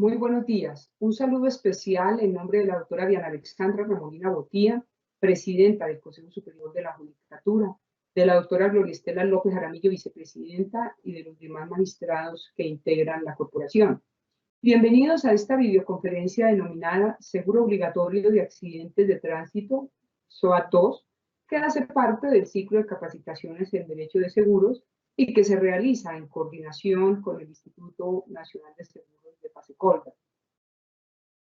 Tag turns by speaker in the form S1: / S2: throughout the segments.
S1: Muy buenos días. Un saludo especial en nombre de la doctora Diana Alexandra Remolina Botía, presidenta del Consejo Superior de la Judicatura, de la doctora Gloria Estela López Jaramillo, vicepresidenta, y de los demás magistrados que integran la corporación. Bienvenidos a esta videoconferencia denominada Seguro Obligatorio de Accidentes de Tránsito, SOAT 2, que hace parte del ciclo de capacitaciones en Derecho de Seguros y que se realiza en coordinación con el Instituto Nacional de Seguros de Pasecolda.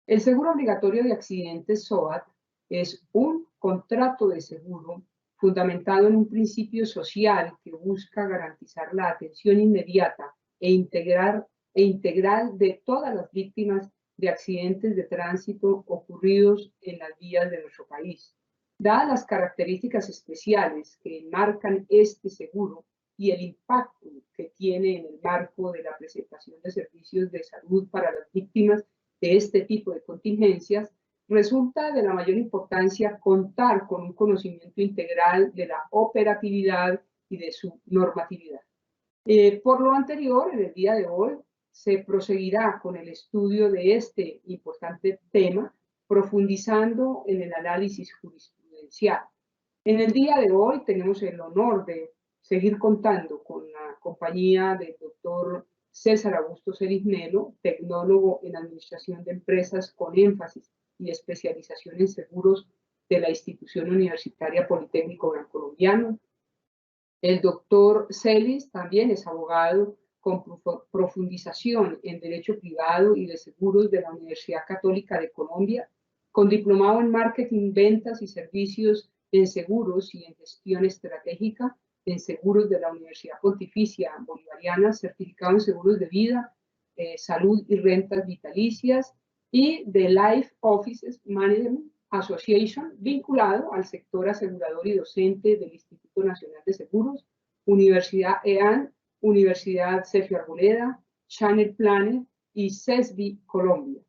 S1: El seguro obligatorio de accidentes SOAT es un contrato de seguro fundamentado en un principio social que busca garantizar la atención inmediata e integral de todas las víctimas de accidentes de tránsito ocurridos en las vías de nuestro país. Dadas las características especiales que enmarcan este seguro y el impacto que tiene en el marco de la presentación de servicios de salud para las víctimas de este tipo de contingencias, resulta de la mayor importancia contar con un conocimiento integral de la operatividad y de su normatividad. Por lo anterior, en el día de hoy, se proseguirá con el estudio de este importante tema, profundizando en el análisis jurisprudencial. En el día de hoy tenemos el honor de seguir contando con la compañía del doctor César Augusto Celis Melo, tecnólogo en Administración de Empresas con énfasis y especialización en seguros de la Institución Universitaria Politécnico Gran Colombiano. El doctor Celis también es abogado con profundización en Derecho Privado y de Seguros de la Universidad Católica de Colombia, con diplomado en Marketing, Ventas y Servicios en Seguros y en Gestión Estratégica en Seguros de la Universidad Pontificia Bolivariana, certificado en Seguros de Vida, Salud y Rentas Vitalicias, y de Life Offices Management Association, vinculado al sector asegurador y docente del Instituto Nacional de Seguros, Universidad EAN, Universidad Sergio Arboleda, Channel Planet y CESBI Colombia.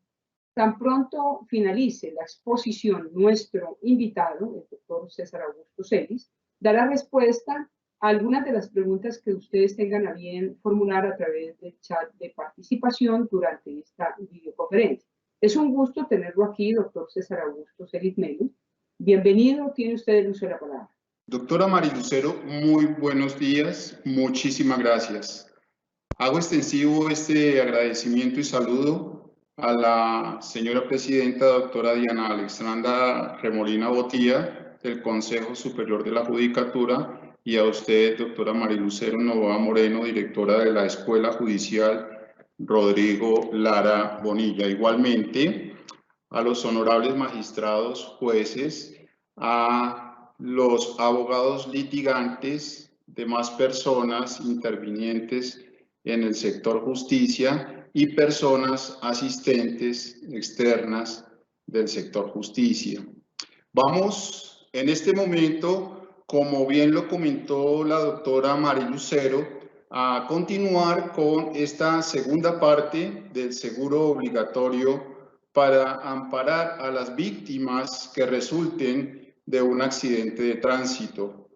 S1: Tan pronto finalice la exposición, nuestro invitado, el doctor César Augusto Celis, dará respuesta a algunas de las preguntas que ustedes tengan a bien formular a través del chat de participación durante esta videoconferencia. Es un gusto tenerlo aquí, doctor César Augusto Celis Melo. Bienvenido, tiene usted el uso de la palabra.
S2: Doctora Marilucero, muy buenos días, muchísimas gracias. Hago extensivo este agradecimiento y saludo a la señora presidenta, doctora Diana Alexandra Remolina Botía, del Consejo Superior de la Judicatura, y a usted, doctora Marilucero Novoa Moreno, directora de la Escuela Judicial Rodrigo Lara Bonilla. Igualmente, a los honorables magistrados, jueces, a los abogados litigantes, demás personas intervinientes en el sector justicia y personas asistentes externas del sector justicia. Vamos en este momento, como bien lo comentó la doctora Marilucero, a continuar con esta segunda parte del seguro obligatorio para amparar a las víctimas que resulten de un accidente de tránsito.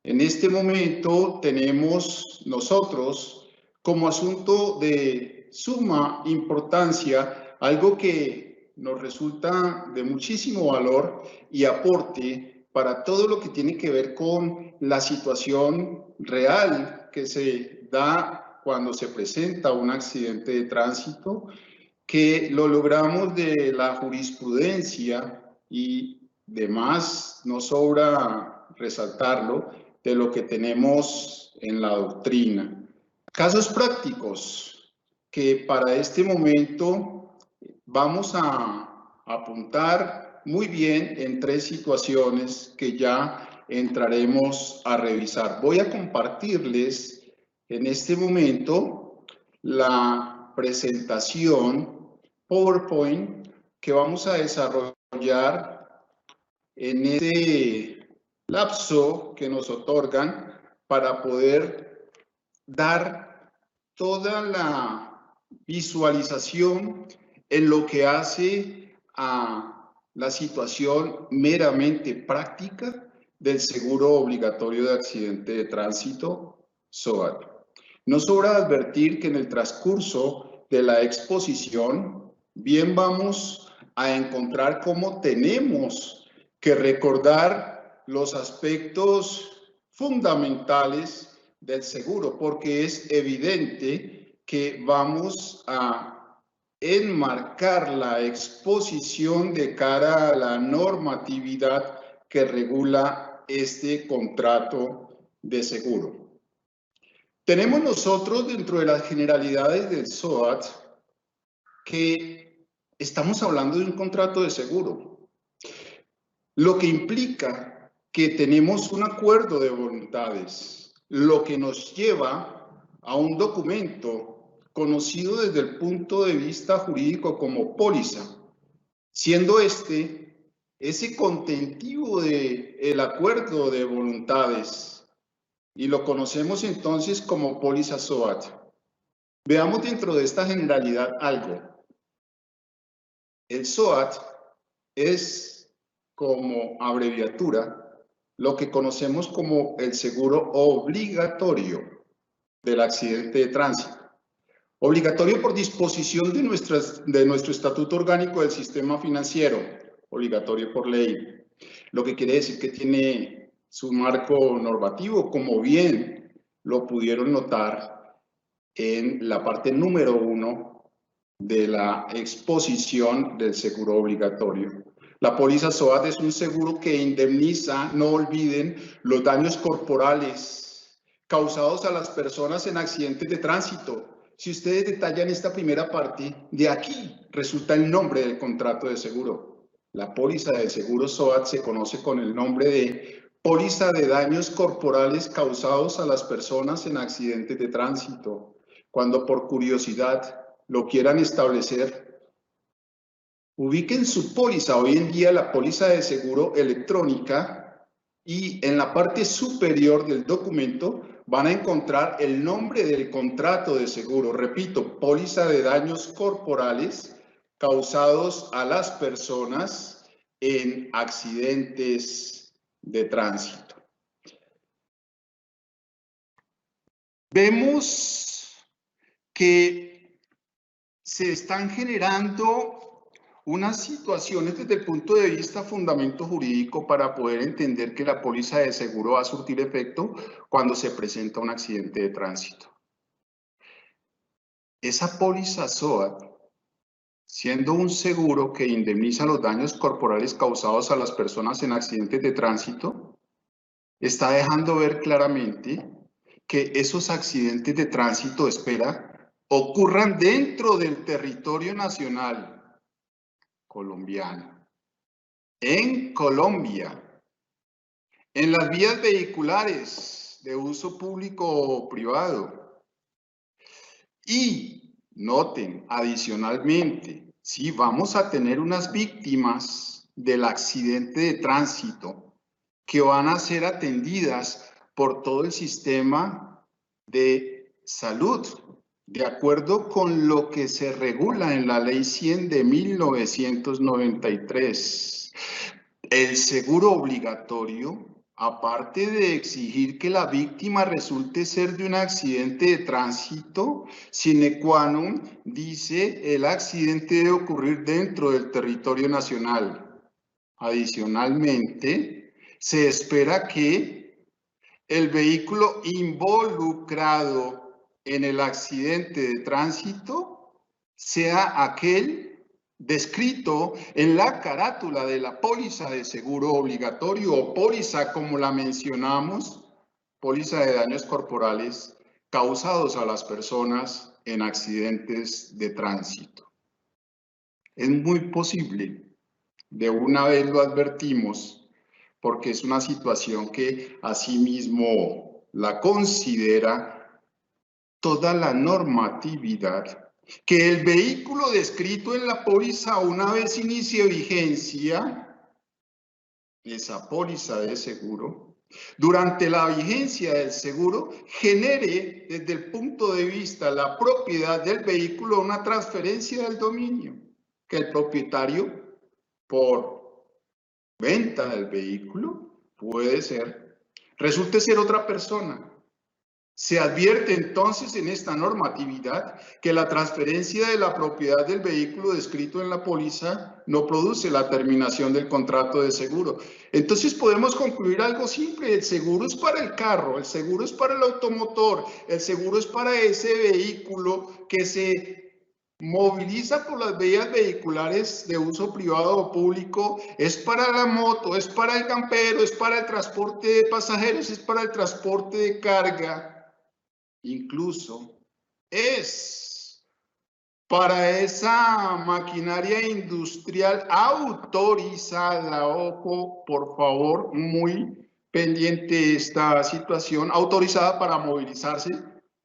S2: En este momento tenemos nosotros como asunto de suma importancia algo que nos resulta de muchísimo valor y aporte para todo lo que tiene que ver con la situación real que se da cuando se presenta un accidente de tránsito, que lo logramos de la jurisprudencia y demás, no sobra resaltarlo, de lo que tenemos en la doctrina. Casos prácticos que para este momento vamos a apuntar muy bien en tres situaciones que ya entraremos a revisar. Voy a compartirles en este momento la presentación PowerPoint que vamos a desarrollar en este lapso que nos otorgan para poder dar toda la visualización en lo que hace a la situación meramente práctica del seguro obligatorio de accidente de tránsito, SOAT. No sobra advertir que en el transcurso de la exposición, bien vamos a encontrar cómo tenemos que recordar los aspectos fundamentales del seguro, porque es evidente que vamos a enmarcar la exposición de cara a la normatividad que regula este contrato de seguro. Tenemos nosotros dentro de las generalidades del SOAT que estamos hablando de un contrato de seguro, lo que implica que tenemos un acuerdo de voluntades, lo que nos lleva a un documento conocido desde el punto de vista jurídico como póliza, siendo ese contentivo del acuerdo de voluntades, y lo conocemos entonces como póliza SOAT. Veamos dentro de esta generalidad algo. El SOAT es, como abreviatura, lo que conocemos como el seguro obligatorio del accidente de tránsito. Obligatorio por disposición de nuestro Estatuto Orgánico del Sistema Financiero, obligatorio por ley. Lo que quiere decir que tiene su marco normativo, como bien lo pudieron notar en la parte número 1 de la exposición del seguro obligatorio. La póliza SOAT es un seguro que indemniza, no olviden, los daños corporales causados a las personas en accidentes de tránsito. Si ustedes detallan esta primera parte, de aquí resulta el nombre del contrato de seguro. La póliza de seguro SOAT se conoce con el nombre de póliza de daños corporales causados a las personas en accidentes de tránsito. Cuando por curiosidad lo quieran establecer, ubiquen su póliza, hoy en día la póliza de seguro electrónica, y en la parte superior del documento van a encontrar el nombre del contrato de seguro. Repito, póliza de daños corporales causados a las personas en accidentes de tránsito. Vemos que se están generando unas situaciones desde el punto de vista fundamento jurídico para poder entender que la póliza de seguro va a surtir efecto cuando se presenta un accidente de tránsito. Esa póliza SOAT, siendo un seguro que indemniza los daños corporales causados a las personas en accidentes de tránsito, está dejando ver claramente que esos accidentes de tránsito, ocurran dentro del territorio nacional colombiano, en Colombia, en las vías vehiculares de uso público o privado. Y noten, adicionalmente, si vamos a tener unas víctimas del accidente de tránsito que van a ser atendidas por todo el sistema de salud, de acuerdo con lo que se regula en la Ley 100 de 1993. El seguro obligatorio, aparte de exigir que la víctima resulte ser de un accidente de tránsito, sine qua non, dice el accidente debe ocurrir dentro del territorio nacional. Adicionalmente, se espera que el vehículo involucrado en el accidente de tránsito sea aquel descrito en la carátula de la póliza de seguro obligatorio o póliza, como la mencionamos, póliza de daños corporales causados a las personas en accidentes de tránsito. Es muy posible, de una vez lo advertimos, porque es una situación que asimismo la considera toda la normatividad, que el vehículo descrito en la póliza, una vez inicie vigencia, esa póliza de seguro, durante la vigencia del seguro, genere desde el punto de vista de la propiedad del vehículo una transferencia del dominio, que el propietario, por venta del vehículo, resulte ser otra persona. Se advierte entonces en esta normatividad que la transferencia de la propiedad del vehículo descrito en la póliza no produce la terminación del contrato de seguro. Entonces podemos concluir algo simple: el seguro es para el carro, el seguro es para el automotor, el seguro es para ese vehículo que se moviliza por las vías vehiculares de uso privado o público, es para la moto, es para el campero, es para el transporte de pasajeros, es para el transporte de carga. Incluso es para esa maquinaria industrial autorizada. Ojo, por favor, muy pendiente esta situación, autorizada para movilizarse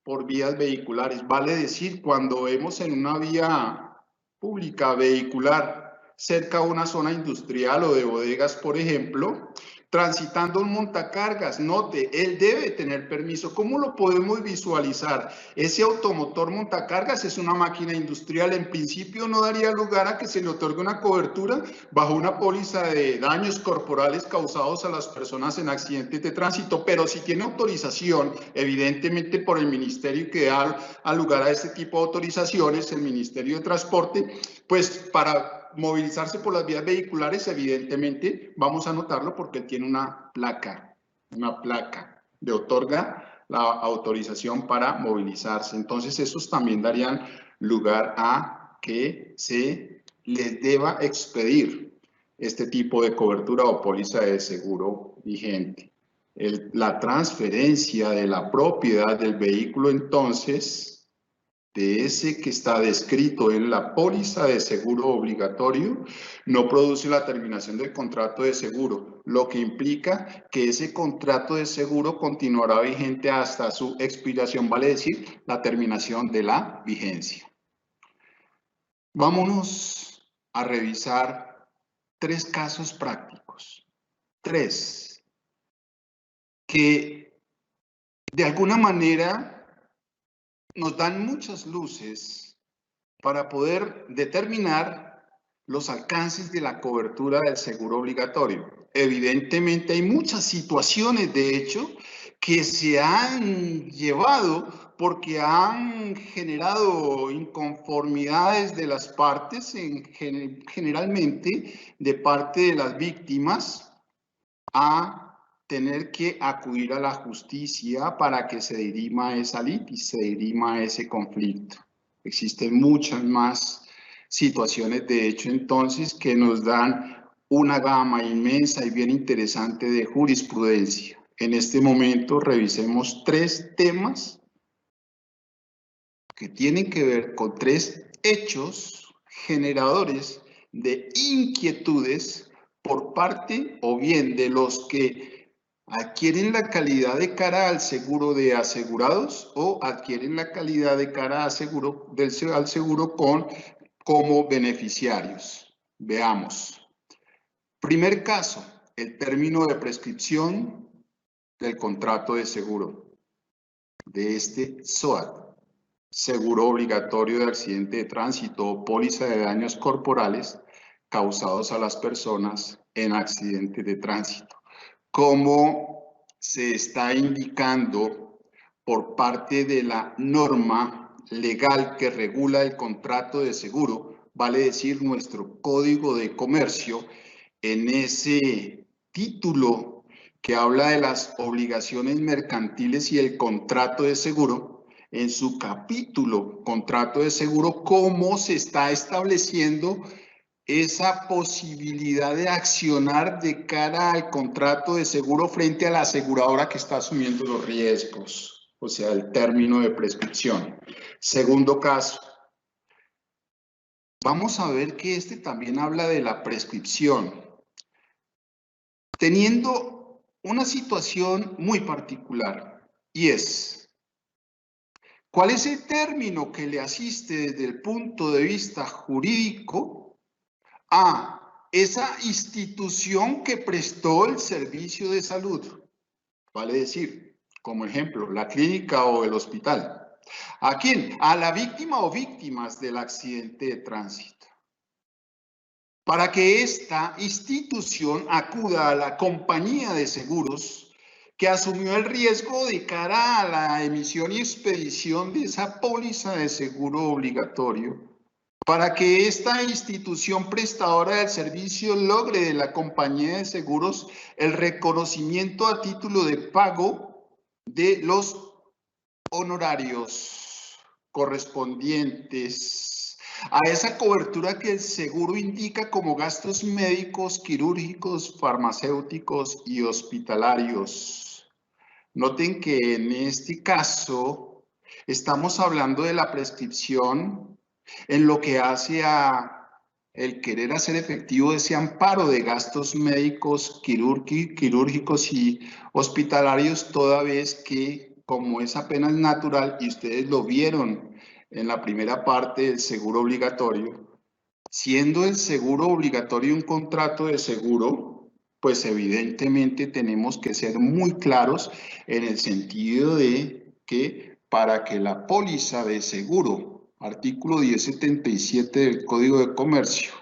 S2: por vías vehiculares. Vale decir, cuando vemos en una vía pública vehicular cerca a una zona industrial o de bodegas, por ejemplo, transitando un montacargas, note, él debe tener permiso. ¿Cómo lo podemos visualizar? Ese automotor montacargas es una máquina industrial. En principio no daría lugar a que se le otorgue una cobertura bajo una póliza de daños corporales causados a las personas en accidentes de tránsito, pero si tiene autorización, evidentemente por el ministerio que da lugar a este tipo de autorizaciones, el Ministerio de Transporte, pues para movilizarse por las vías vehiculares, evidentemente vamos a anotarlo porque tiene una placa de otorga la autorización para movilizarse. Entonces esos también darían lugar a que se les deba expedir este tipo de cobertura o póliza de seguro vigente. La transferencia de la propiedad del vehículo, entonces, de ese que está descrito en la póliza de seguro obligatorio, no produce la terminación del contrato de seguro, lo que implica que ese contrato de seguro continuará vigente hasta su expiración, vale decir, la terminación de la vigencia. Vámonos a revisar 3 casos prácticos, 3, que de alguna manera nos dan muchas luces para poder determinar los alcances de la cobertura del seguro obligatorio. Evidentemente hay muchas situaciones, de hecho, que se han llevado porque han generado inconformidades de las partes, generalmente de parte de las víctimas, a tener que acudir a la justicia para que se dirima esa litis, se dirima ese conflicto. Existen muchas más situaciones, de hecho, entonces, que nos dan una gama inmensa y bien interesante de jurisprudencia. En este momento revisemos 3 temas que tienen que ver con 3 hechos generadores de inquietudes por parte o bien de los que adquieren la calidad de cara al seguro de asegurados o adquieren la calidad de cara al seguro como beneficiarios. Veamos. Primer caso, el término de prescripción del contrato de seguro de este SOAT, seguro obligatorio de accidente de tránsito o póliza de daños corporales causados a las personas en accidentes de tránsito. Como se está indicando por parte de la norma legal que regula el contrato de seguro, vale decir nuestro Código de Comercio, en ese título que habla de las obligaciones mercantiles y el contrato de seguro, en su capítulo contrato de seguro, cómo se está estableciendo esa posibilidad de accionar de cara al contrato de seguro frente a la aseguradora que está asumiendo los riesgos, o sea, el término de prescripción. Segundo caso, vamos a ver que este también habla de la prescripción, teniendo una situación muy particular, y es: ¿cuál es el término que le asiste desde el punto de vista jurídico a esa institución que prestó el servicio de salud? Vale decir, como ejemplo, la clínica o el hospital. ¿A quién? A la víctima o víctimas del accidente de tránsito. Para que esta institución acuda a la compañía de seguros que asumió el riesgo de cara a la emisión y expedición de esa póliza de seguro obligatorio, para que esta institución prestadora del servicio logre de la compañía de seguros el reconocimiento a título de pago de los honorarios correspondientes a esa cobertura que el seguro indica como gastos médicos, quirúrgicos, farmacéuticos y hospitalarios. Noten que en este caso estamos hablando de la prescripción en lo que hace a el querer hacer efectivo ese amparo de gastos médicos, quirúrgicos y hospitalarios, toda vez que, como es apenas natural, y ustedes lo vieron en la primera parte del seguro obligatorio, siendo el seguro obligatorio un contrato de seguro, pues evidentemente tenemos que ser muy claros en el sentido de que para que la póliza de seguro, artículo 1077 del Código de Comercio,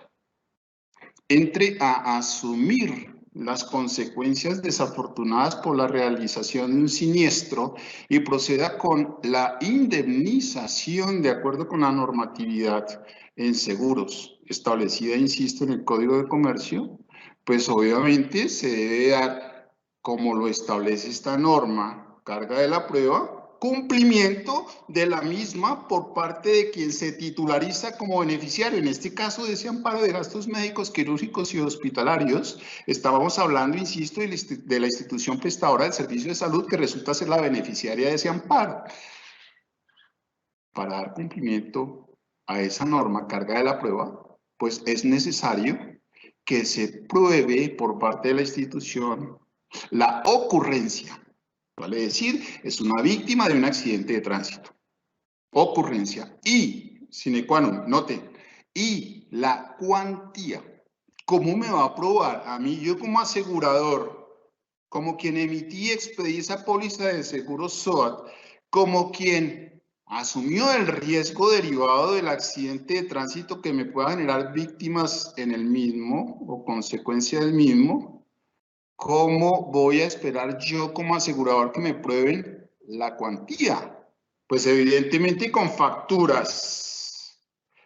S2: entre a asumir las consecuencias desafortunadas por la realización de un siniestro y proceda con la indemnización de acuerdo con la normatividad en seguros establecida, insisto, en el Código de Comercio, pues obviamente se debe dar, como lo establece esta norma, carga de la prueba, cumplimiento de la misma por parte de quien se titulariza como beneficiario. En este caso de ese amparo de gastos médicos, quirúrgicos y hospitalarios, estábamos hablando, insisto, de la institución prestadora del servicio de salud que resulta ser la beneficiaria de ese amparo. Para dar cumplimiento a esa norma, carga de la prueba, pues es necesario que se pruebe por parte de la institución la ocurrencia. Vale decir, es una víctima de un accidente de tránsito. Ocurrencia. Y, sine qua non, noten, y la cuantía. ¿Cómo me va a probar a mí, yo como asegurador, como quien emití y expedí esa póliza de seguro SOAT, como quien asumió el riesgo derivado del accidente de tránsito que me pueda generar víctimas en el mismo o consecuencia del mismo? ¿Cómo voy a esperar yo como asegurador que me prueben la cuantía? Pues evidentemente con facturas.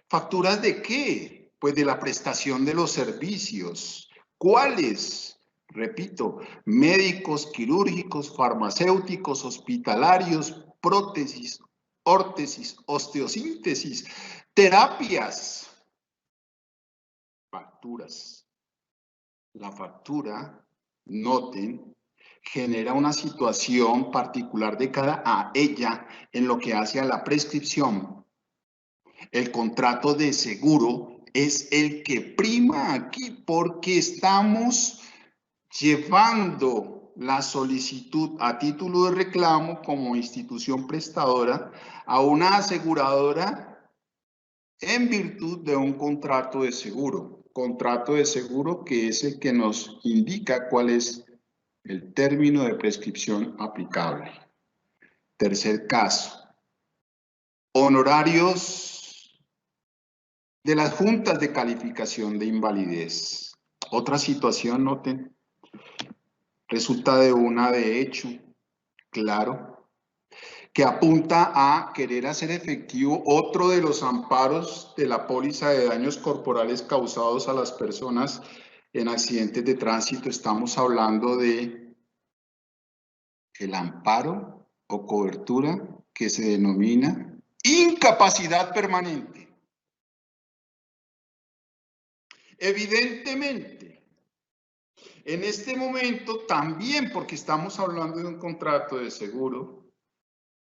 S2: ¿Facturas de qué? Pues de la prestación de los servicios. ¿Cuáles? Repito, médicos, quirúrgicos, farmacéuticos, hospitalarios, prótesis, órtesis, osteosíntesis, terapias. Facturas. La factura, noten, genera una situación particular de cara a ella en lo que hace a la prescripción. El contrato de seguro es el que prima aquí porque estamos llevando la solicitud a título de reclamo como institución prestadora a una aseguradora en virtud de un contrato de seguro. Contrato de seguro que es el que nos indica cuál es el término de prescripción aplicable. Tercer caso. Honorarios de las juntas de calificación de invalidez. Otra situación, noten, resulta de una de hecho, claro, que apunta a querer hacer efectivo otro de los amparos de la póliza de daños corporales causados a las personas en accidentes de tránsito. Estamos hablando de el amparo o cobertura que se denomina incapacidad permanente. Evidentemente, en este momento también, porque estamos hablando de un contrato de seguro,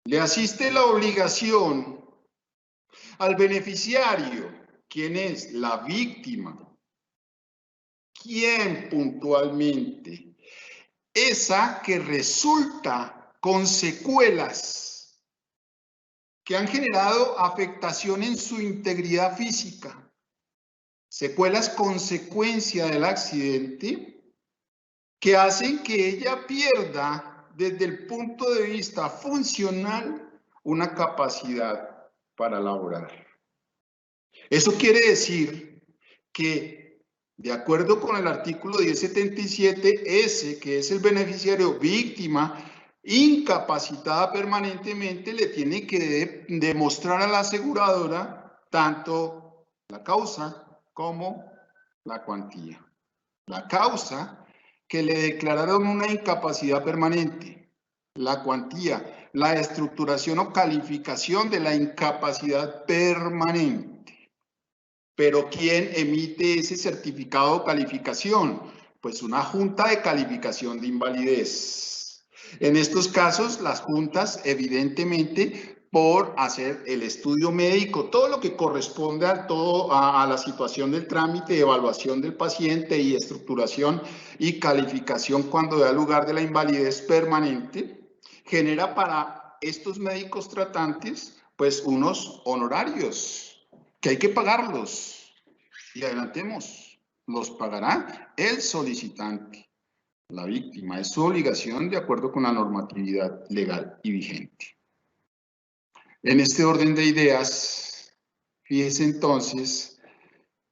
S2: le asiste la obligación al beneficiario, quien es la víctima, quien puntualmente, esa que resulta con secuelas que han generado afectación en su integridad física, secuelas consecuencia del accidente, que hacen que ella pierda desde el punto de vista funcional una capacidad para laborar. Eso quiere decir que de acuerdo con el artículo 1077S, que es el beneficiario víctima incapacitada permanentemente, le tiene que demostrar a la aseguradora tanto la causa como la cuantía. La causa, que le declararon una incapacidad permanente. La cuantía, la estructuración o calificación de la incapacidad permanente. Pero ¿quién emite ese certificado o calificación? Pues una junta de calificación de invalidez. En estos casos, las juntas, evidentemente, por hacer el estudio médico, todo lo que corresponde a la situación del trámite, evaluación del paciente y estructuración y calificación cuando da lugar de la invalidez permanente, genera para estos médicos tratantes pues unos honorarios que hay que pagarlos. Y adelantemos, los pagará el solicitante, la víctima. Es su obligación de acuerdo con la normatividad legal y vigente. En este orden de ideas, fíjese entonces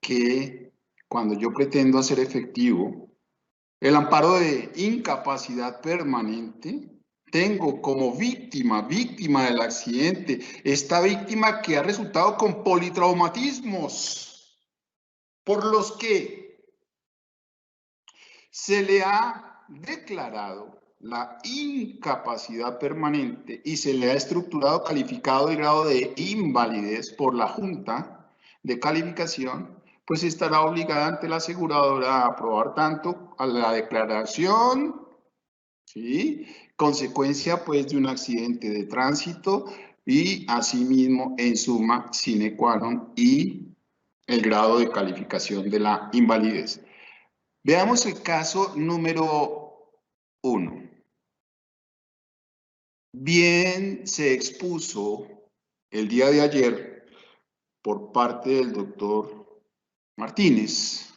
S2: que cuando yo pretendo hacer efectivo el amparo de incapacidad permanente, tengo como víctima del accidente, esta víctima que ha resultado con politraumatismos, por los que se le ha declarado la incapacidad permanente y se le ha estructurado, calificado y grado de invalidez por la Junta de Calificación, pues estará obligada ante la aseguradora a aprobar tanto a la declaración, ¿sí?, consecuencia pues de un accidente de tránsito y asimismo en suma sine qua non y el grado de calificación de la invalidez. Veamos el caso número 1. Bien se expuso el día de ayer por parte del doctor Martínez,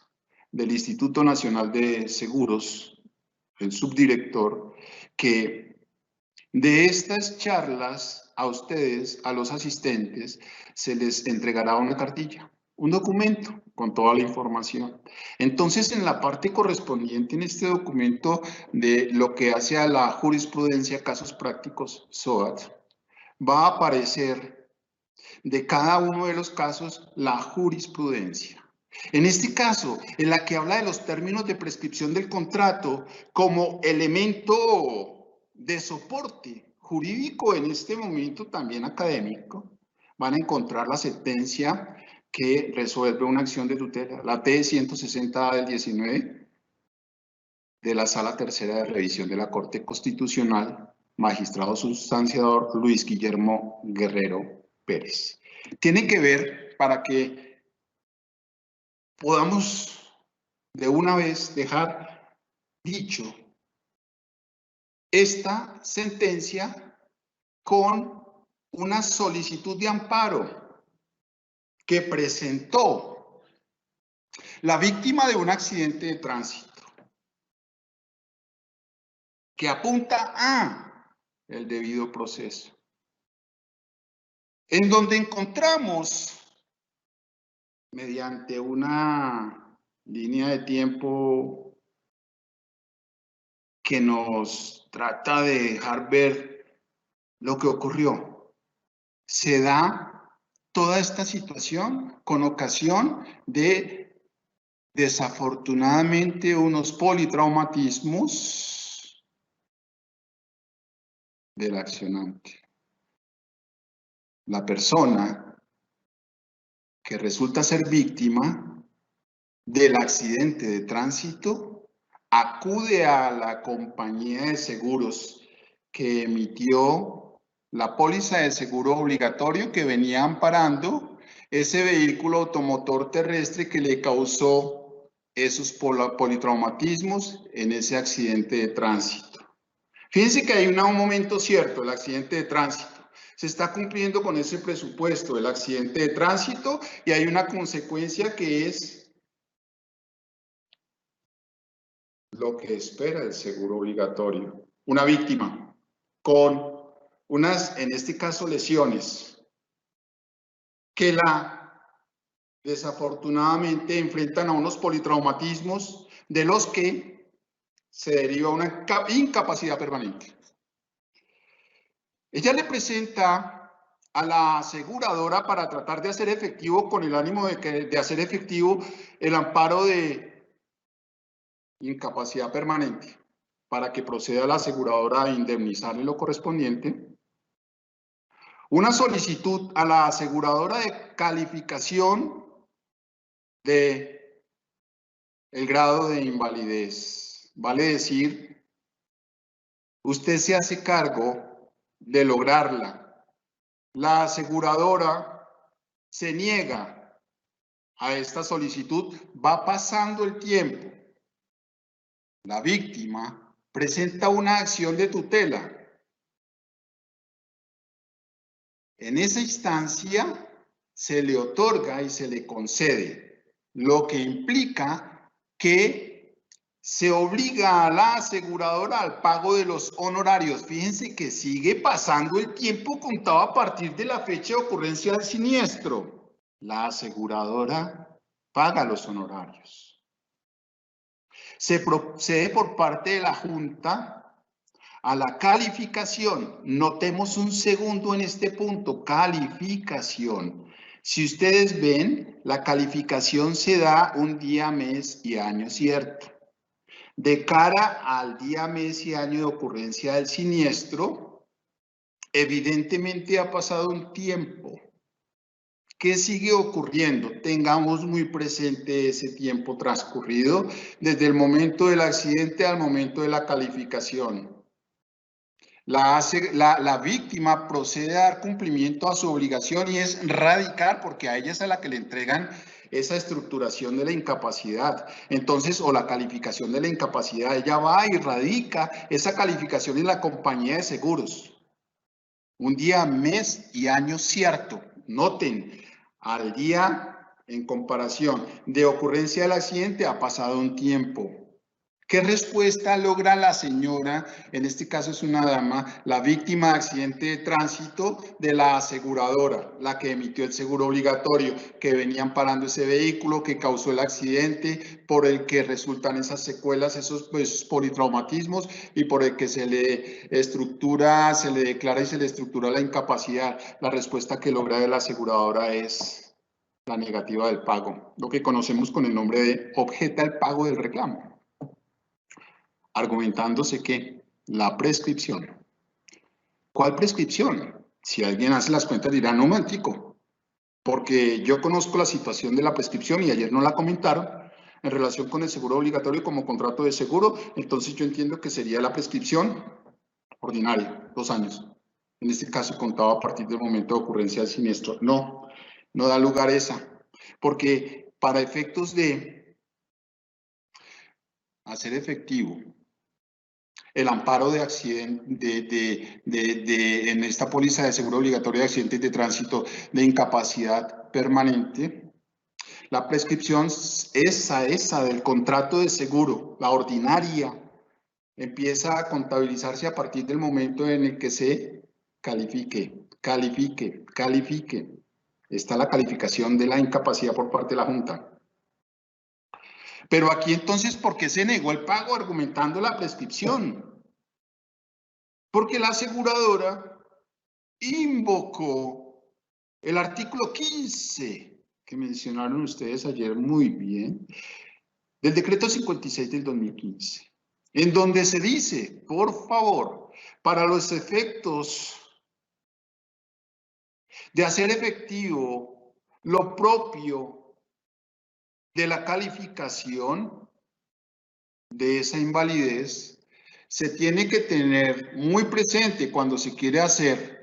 S2: del Instituto Nacional de Seguros, el subdirector, que de estas charlas a ustedes, a los asistentes, se les entregará una cartilla, un documento con toda la información. Entonces, en la parte correspondiente en este documento de lo que hace a la jurisprudencia, casos prácticos, SOAT, va a aparecer de cada uno de los casos la jurisprudencia. En este caso, en la que habla de los términos de prescripción del contrato como elemento de soporte jurídico, en este momento también académico, van a encontrar la sentencia que resuelve una acción de tutela, la T-160A del 19 de la Sala Tercera de Revisión de la Corte Constitucional, magistrado sustanciador Luis Guillermo Guerrero Pérez. Tiene que ver para que podamos de una vez dejar dicho esta sentencia con una solicitud de amparo que presentó la víctima de un accidente de tránsito, que apunta a el debido proceso, en donde encontramos, mediante una línea de tiempo que nos trata de dejar ver lo que ocurrió, se da toda esta situación con ocasión de, desafortunadamente, unos politraumatismos del accionante. La persona que resulta ser víctima del accidente de tránsito acude a la compañía de seguros que emitió la póliza de seguro obligatorio que venía amparando ese vehículo automotor terrestre que le causó esos politraumatismos en ese accidente de tránsito. Fíjense que hay un momento cierto, el accidente de tránsito. Se está cumpliendo con ese presupuesto del accidente de tránsito y hay una consecuencia que es lo que espera el seguro obligatorio. Una víctima con unas, en este caso, lesiones que la desafortunadamente enfrentan a unos politraumatismos de los que se deriva una incapacidad permanente. Ella le presenta a la aseguradora para tratar de hacer efectivo, con el ánimo de hacer efectivo el amparo de incapacidad permanente, para que proceda la aseguradora a indemnizarle lo correspondiente, una solicitud a la aseguradora de calificación de el grado de invalidez. Vale decir, usted se hace cargo de lograrla. La aseguradora se niega a esta solicitud, va pasando el tiempo. La víctima presenta una acción de tutela. En esa instancia se le otorga y se le concede, lo que implica que se obliga a la aseguradora al pago de los honorarios. Fíjense que sigue pasando el tiempo contado a partir de la fecha de ocurrencia del siniestro. La aseguradora paga los honorarios. Se procede por parte de la Junta a la calificación. Notemos un segundo en este punto, calificación. Si ustedes ven, la calificación se da un día, mes y año cierto. De cara al día, mes y año de ocurrencia del siniestro, evidentemente ha pasado un tiempo. ¿Qué sigue ocurriendo? Tengamos muy presente ese tiempo transcurrido desde el momento del accidente al momento de la calificación. La víctima procede a dar cumplimiento a su obligación y es radicar, porque a ella es a la que le entregan esa estructuración de la incapacidad. Entonces, o la calificación de la incapacidad, ella va y radica esa calificación en la compañía de seguros. Un día, mes y año cierto. Noten, al día en comparación de ocurrencia del accidente ha pasado un tiempo. ¿Qué respuesta logra la señora, en este caso es una dama, la víctima de accidente de tránsito, de la aseguradora, la que emitió el seguro obligatorio, que venía amparando ese vehículo, que causó el accidente, por el que resultan esas secuelas, esos politraumatismos, y por el que se le estructura, se le declara y se le estructura la incapacidad? La respuesta que logra de la aseguradora es la negativa del pago, lo que conocemos con el nombre de objeta el pago del reclamo, argumentándose que la prescripción. ¿Cuál prescripción? Si alguien hace las cuentas dirá, no, mantico, porque yo conozco la situación de la prescripción y ayer no la comentaron en relación con el seguro obligatorio como contrato de seguro, entonces yo entiendo que sería la prescripción ordinaria, 2 años. En este caso contado a partir del momento de ocurrencia del siniestro. No, no da lugar esa, porque para efectos de hacer efectivo el amparo de accidente, en esta póliza de seguro obligatorio de accidentes de tránsito de incapacidad permanente, la prescripción esa del contrato de seguro, la ordinaria, empieza a contabilizarse a partir del momento en el que se califique. Está la calificación de la incapacidad por parte de la Junta. Pero aquí entonces, ¿por qué se negó el pago argumentando la prescripción? Porque la aseguradora invocó el artículo 15 que mencionaron ustedes ayer muy bien, del decreto 56 del 2015, en donde se dice, por favor, para los efectos de hacer efectivo lo propio de la calificación de esa invalidez, se tiene que tener muy presente cuando se quiere hacer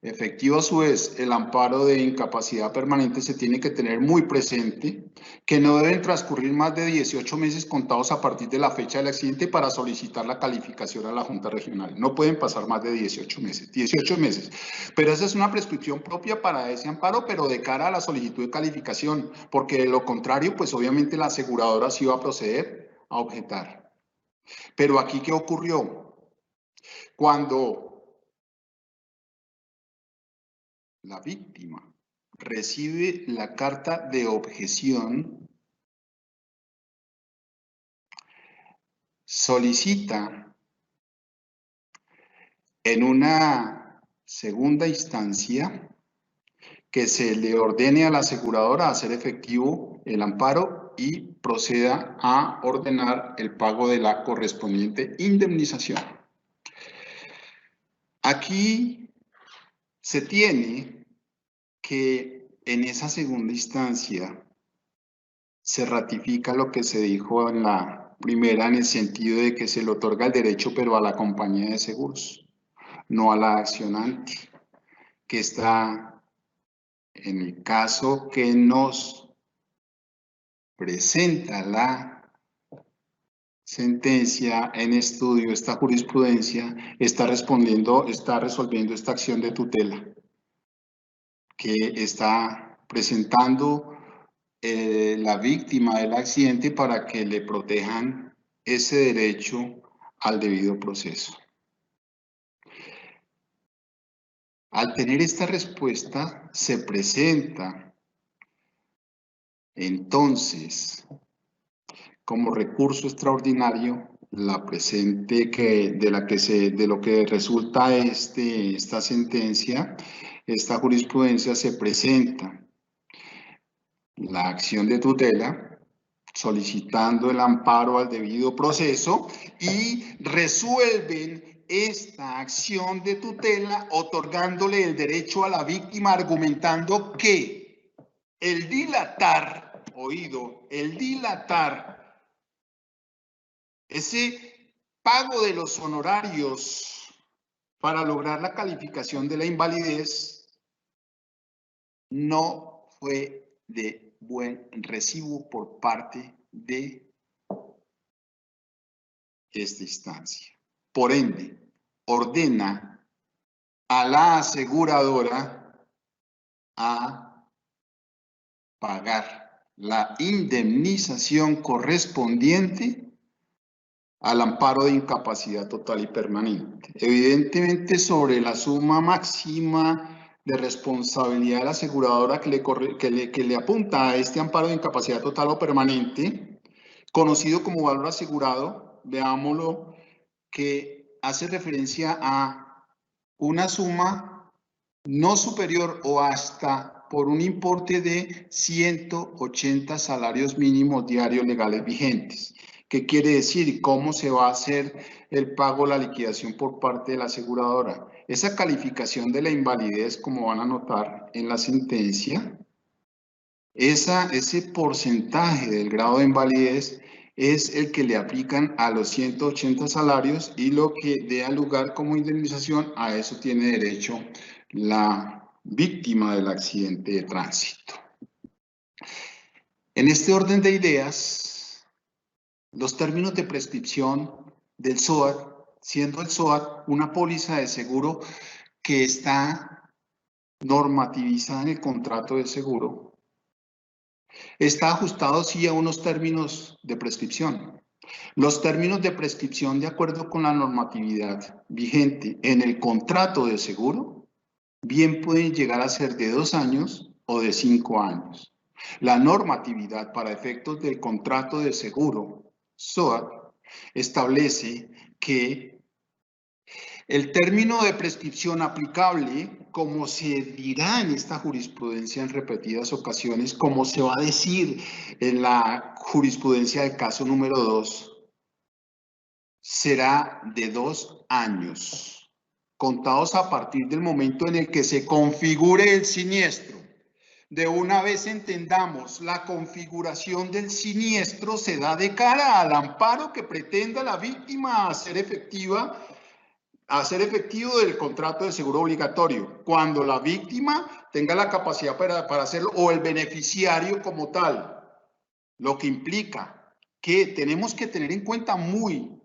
S2: efectivo a su vez el amparo de incapacidad permanente, se tiene que tener muy presente que no deben transcurrir más de 18 meses contados a partir de la fecha del accidente para solicitar la calificación a la Junta Regional. No pueden pasar más de 18 meses. 18 meses. Pero esa es una prescripción propia para ese amparo, pero de cara a la solicitud de calificación, porque de lo contrario, pues obviamente la aseguradora sí va a proceder a objetar. Pero aquí, ¿qué ocurrió? Cuando la víctima recibe la carta de objeción, solicita en una segunda instancia que se le ordene a la aseguradora hacer efectivo el amparo y proceda a ordenar el pago de la correspondiente indemnización. Aquí se tiene que en esa segunda instancia se ratifica lo que se dijo en la primera, en el sentido de que se le otorga el derecho pero a la compañía de seguros, no a la accionante, que está en el caso que nos presenta la sentencia en estudio, esta jurisprudencia, está resolviendo esta acción de tutela que está presentando la víctima del accidente para que le protejan ese derecho al debido proceso. Al tener esta respuesta, se presenta entonces como recurso extraordinario la presente de lo que resulta esta sentencia, esta jurisprudencia, se presenta la acción de tutela solicitando el amparo al debido proceso y resuelven esta acción de tutela otorgándole el derecho a la víctima, argumentando que el dilatar, ese pago de los honorarios para lograr la calificación de la invalidez no fue de buen recibo por parte de esta instancia. Por ende, ordena a la aseguradora a pagar la indemnización correspondiente al amparo de incapacidad total y permanente. Evidentemente, sobre la suma máxima de responsabilidad de la aseguradora que le apunta a este amparo de incapacidad total o permanente, conocido como valor asegurado, veámoslo, que hace referencia a una suma no superior o hasta por un importe de 180 salarios mínimos diarios legales vigentes. ¿Qué quiere decir? ¿Cómo se va a hacer el pago, la liquidación por parte de la aseguradora? Esa calificación de la invalidez, como van a notar en la sentencia, ese porcentaje del grado de invalidez es el que le aplican a los 180 salarios y lo que dé lugar como indemnización, a eso tiene derecho la víctima del accidente de tránsito. En este orden de ideas, los términos de prescripción del SOAT, siendo el SOAT una póliza de seguro que está normativizada en el contrato de seguro, está ajustado sí a unos términos de prescripción. Los términos de prescripción, de acuerdo con la normatividad vigente en el contrato de seguro, bien pueden llegar a ser de 2 años o de 5 años. La normatividad para efectos del contrato de seguro, SOAT, establece que el término de prescripción aplicable, como se dirá en esta jurisprudencia en repetidas ocasiones, como se va a decir en la jurisprudencia del caso número 2, será de 2 años, contados a partir del momento en el que se configure el siniestro. De una vez entendamos, la configuración del siniestro se da de cara al amparo que pretenda la víctima hacer efectivo del contrato de seguro obligatorio, cuando la víctima tenga la capacidad para hacerlo, o el beneficiario como tal, lo que implica que tenemos que tener en cuenta muy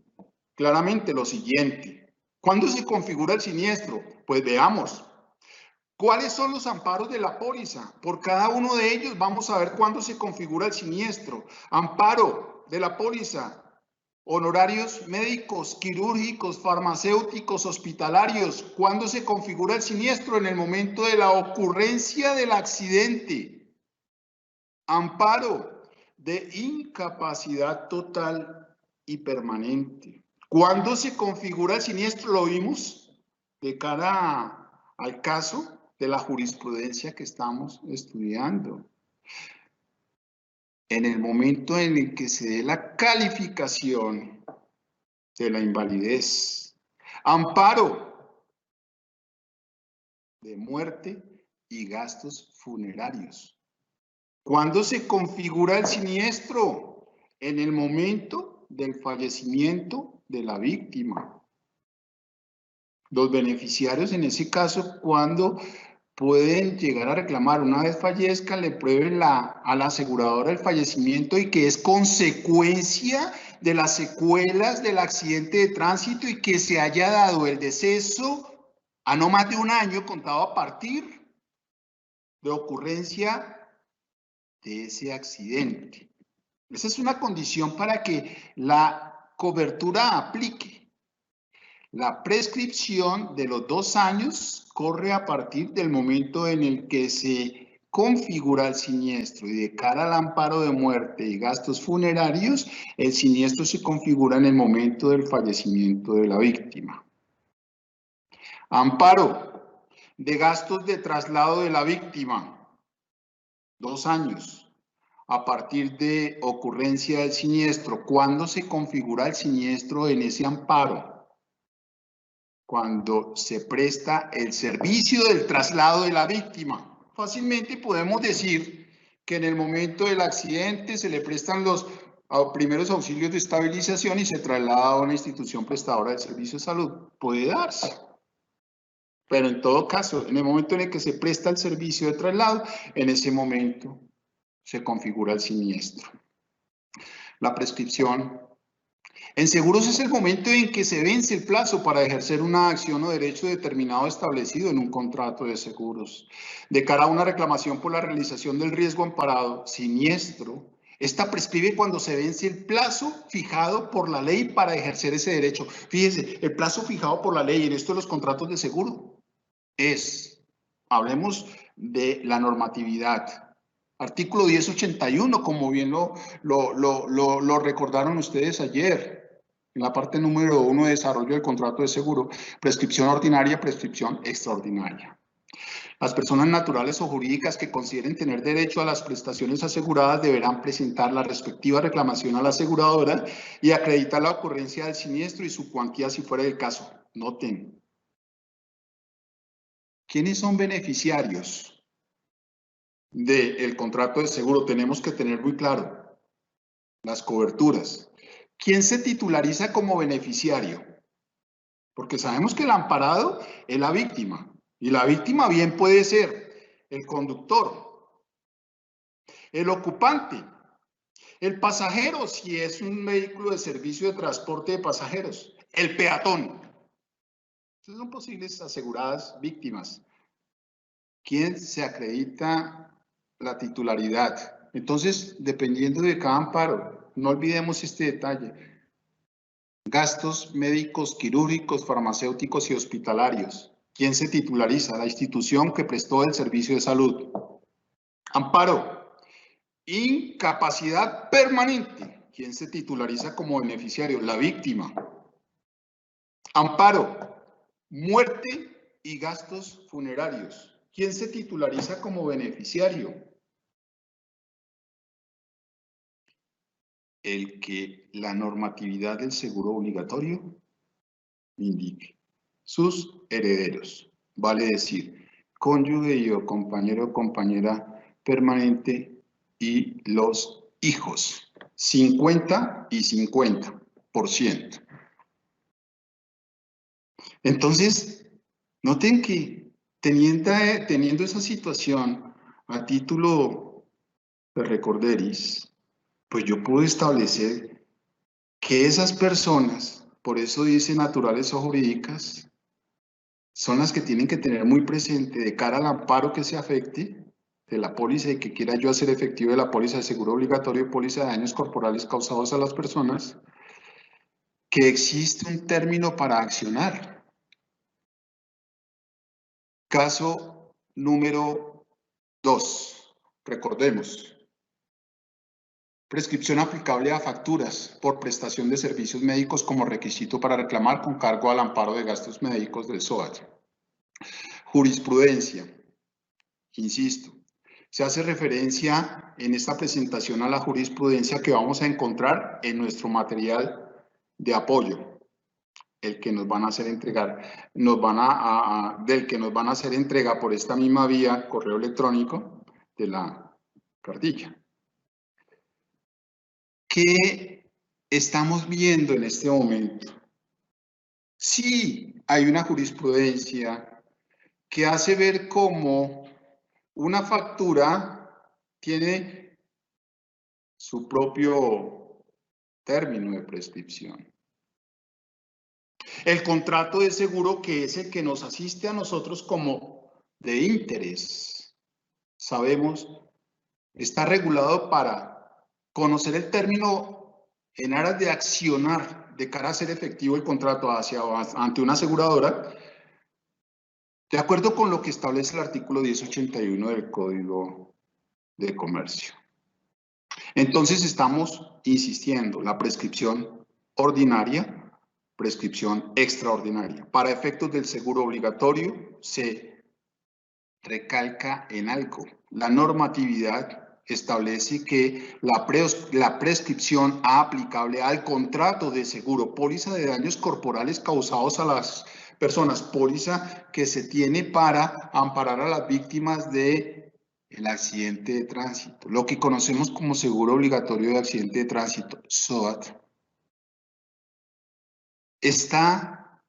S2: claramente lo siguiente. ¿Cuándo se configura el siniestro? Pues veamos. ¿Cuáles son los amparos de la póliza? Por cada uno de ellos vamos a ver cuándo se configura el siniestro. Amparo de la póliza Honorarios médicos, quirúrgicos, farmacéuticos, hospitalarios. ¿Cuándo se configura el siniestro? En el momento de la ocurrencia del accidente. Amparo de incapacidad total y permanente. ¿Cuándo se configura el siniestro? Lo vimos de cara al caso de la jurisprudencia que estamos estudiando. En el momento en el que se dé la calificación de la invalidez. Amparo de muerte y gastos funerarios. ¿Cuándo se configura el siniestro? En el momento del fallecimiento de la víctima. Los beneficiarios en ese caso, cuando pueden llegar a reclamar, una vez fallezca, le prueben a la aseguradora el fallecimiento y que es consecuencia de las secuelas del accidente de tránsito y que se haya dado el deceso a no más de un año contado a partir de ocurrencia de ese accidente. Esa es una condición para que la cobertura aplique. La prescripción de los 2 años corre a partir del momento en el que se configura el siniestro, y de cara al amparo de muerte y gastos funerarios, el siniestro se configura en el momento del fallecimiento de la víctima. Amparo de gastos de traslado de la víctima, 2 años. A partir de ocurrencia del siniestro. ¿Cuándo se configura el siniestro en ese amparo? Cuando se presta el servicio del traslado de la víctima. Fácilmente podemos decir que en el momento del accidente se le prestan los primeros auxilios de estabilización y se traslada a una institución prestadora de servicio de salud. Puede darse. Pero en todo caso, en el momento en el que se presta el servicio de traslado, en ese momento se configura el siniestro. La prescripción. En seguros es el momento en que se vence el plazo para ejercer una acción o derecho determinado establecido en un contrato de seguros. De cara a una reclamación por la realización del riesgo amparado, siniestro, esta prescribe cuando se vence el plazo fijado por la ley para ejercer ese derecho. Fíjense, el plazo fijado por la ley en esto de los contratos de seguro hablemos de la normatividad. Artículo 1081, como bien lo recordaron ustedes ayer, en la parte número 1 de desarrollo del contrato de seguro, prescripción ordinaria, prescripción extraordinaria. Las personas naturales o jurídicas que consideren tener derecho a las prestaciones aseguradas deberán presentar la respectiva reclamación a la aseguradora y acreditar la ocurrencia del siniestro y su cuantía si fuera el caso. Noten. ¿Quiénes son beneficiarios del contrato de seguro? Tenemos que tener muy claro las coberturas. ¿Quién se titulariza como beneficiario? Porque sabemos que el amparado es la víctima, y la víctima bien puede ser el conductor, el ocupante, el pasajero, si es un vehículo de servicio de transporte de pasajeros, el peatón. Estas son posibles aseguradas víctimas. ¿Quién se acredita la titularidad? Entonces, dependiendo de cada amparo, no olvidemos este detalle. Gastos médicos, quirúrgicos, farmacéuticos y hospitalarios. ¿Quién se titulariza? La institución que prestó el servicio de salud. Amparo. Incapacidad permanente. ¿Quién se titulariza como beneficiario? La víctima. Amparo. Muerte y gastos funerarios. ¿Quién se titulariza como beneficiario? El que la normatividad del seguro obligatorio indique. Sus herederos, vale decir, cónyuge y o compañero o compañera permanente y los hijos, 50 y 50%. Entonces, noten que teniendo esa situación a título de recorderis, pues yo puedo establecer que esas personas, por eso dice naturales o jurídicas, son las que tienen que tener muy presente de cara al amparo que se afecte de la póliza y que quiera yo hacer efectivo de la póliza de seguro obligatorio y póliza de daños corporales causados a las personas, que existe un término para accionar. Caso número 2, recordemos. Prescripción aplicable a facturas por prestación de servicios médicos como requisito para reclamar con cargo al amparo de gastos médicos del SOAT. Jurisprudencia. Insisto, se hace referencia en esta presentación a la jurisprudencia que vamos a encontrar en nuestro material de apoyo, el que nos van a hacer entregar, del que nos van a hacer entrega por esta misma vía, correo electrónico, de la cartilla. ¿Qué estamos viendo en este momento? Sí, hay una jurisprudencia que hace ver cómo una factura tiene su propio término de prescripción. El contrato de seguro, que es el que nos asiste a nosotros como de interés, sabemos, está regulado para conocer el término en aras de accionar de cara a hacer efectivo el contrato ante una aseguradora, de acuerdo con lo que establece el artículo 1081 del Código de Comercio. Entonces estamos insistiendo, la prescripción ordinaria, prescripción extraordinaria. Para efectos del seguro obligatorio se recalca en algo. La normatividad establece que la prescripción aplicable al contrato de seguro, póliza de daños corporales causados a las personas, póliza que se tiene para amparar a las víctimas del accidente de tránsito, lo que conocemos como seguro obligatorio de accidente de tránsito, SOAT, está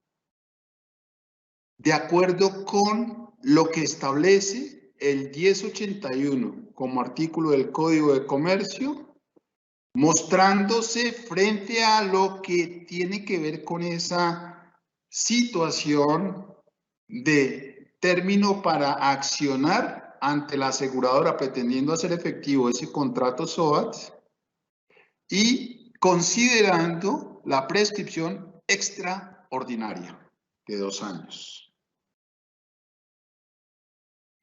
S2: de acuerdo con lo que establece el 1081 como artículo del Código de Comercio, mostrándose frente a lo que tiene que ver con esa situación de término para accionar ante la aseguradora pretendiendo hacer efectivo ese contrato SOAT y considerando la prescripción extraordinaria de 2 años.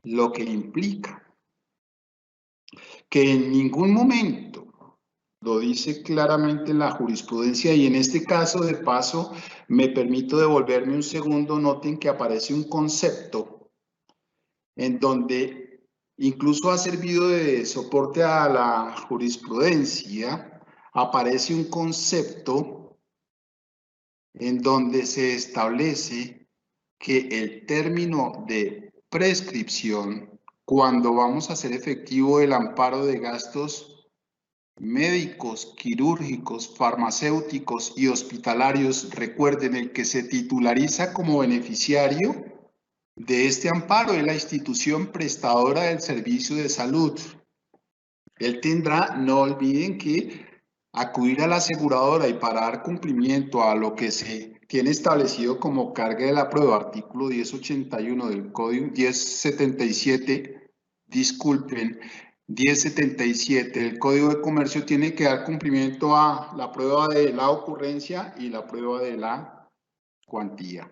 S2: Lo que implica que en ningún momento, lo dice claramente la jurisprudencia, y en este caso de paso me permito devolverme un segundo, noten que aparece un concepto en donde incluso ha servido de soporte a la jurisprudencia, aparece un concepto en donde se establece que el término de prescripción, cuando vamos a hacer efectivo el amparo de gastos médicos, quirúrgicos, farmacéuticos y hospitalarios, recuerden, el que se titulariza como beneficiario de este amparo es la institución prestadora del servicio de salud. Él tendrá, no olviden que acudir a la aseguradora y para dar cumplimiento a lo que se tiene establecido como carga de la prueba, artículo 1081 del Código 1077, disculpen, 1077 del Código de Comercio, tiene que dar cumplimiento a la prueba de la ocurrencia y la prueba de la cuantía.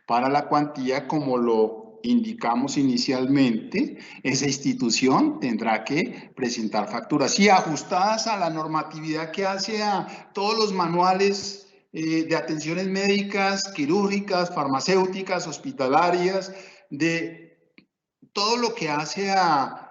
S2: Para la cuantía, como lo indicamos inicialmente, esa institución tendrá que presentar facturas y ajustadas a la normatividad que hace a todos los manuales de atenciones médicas, quirúrgicas, farmacéuticas, hospitalarias, de todo lo que hace a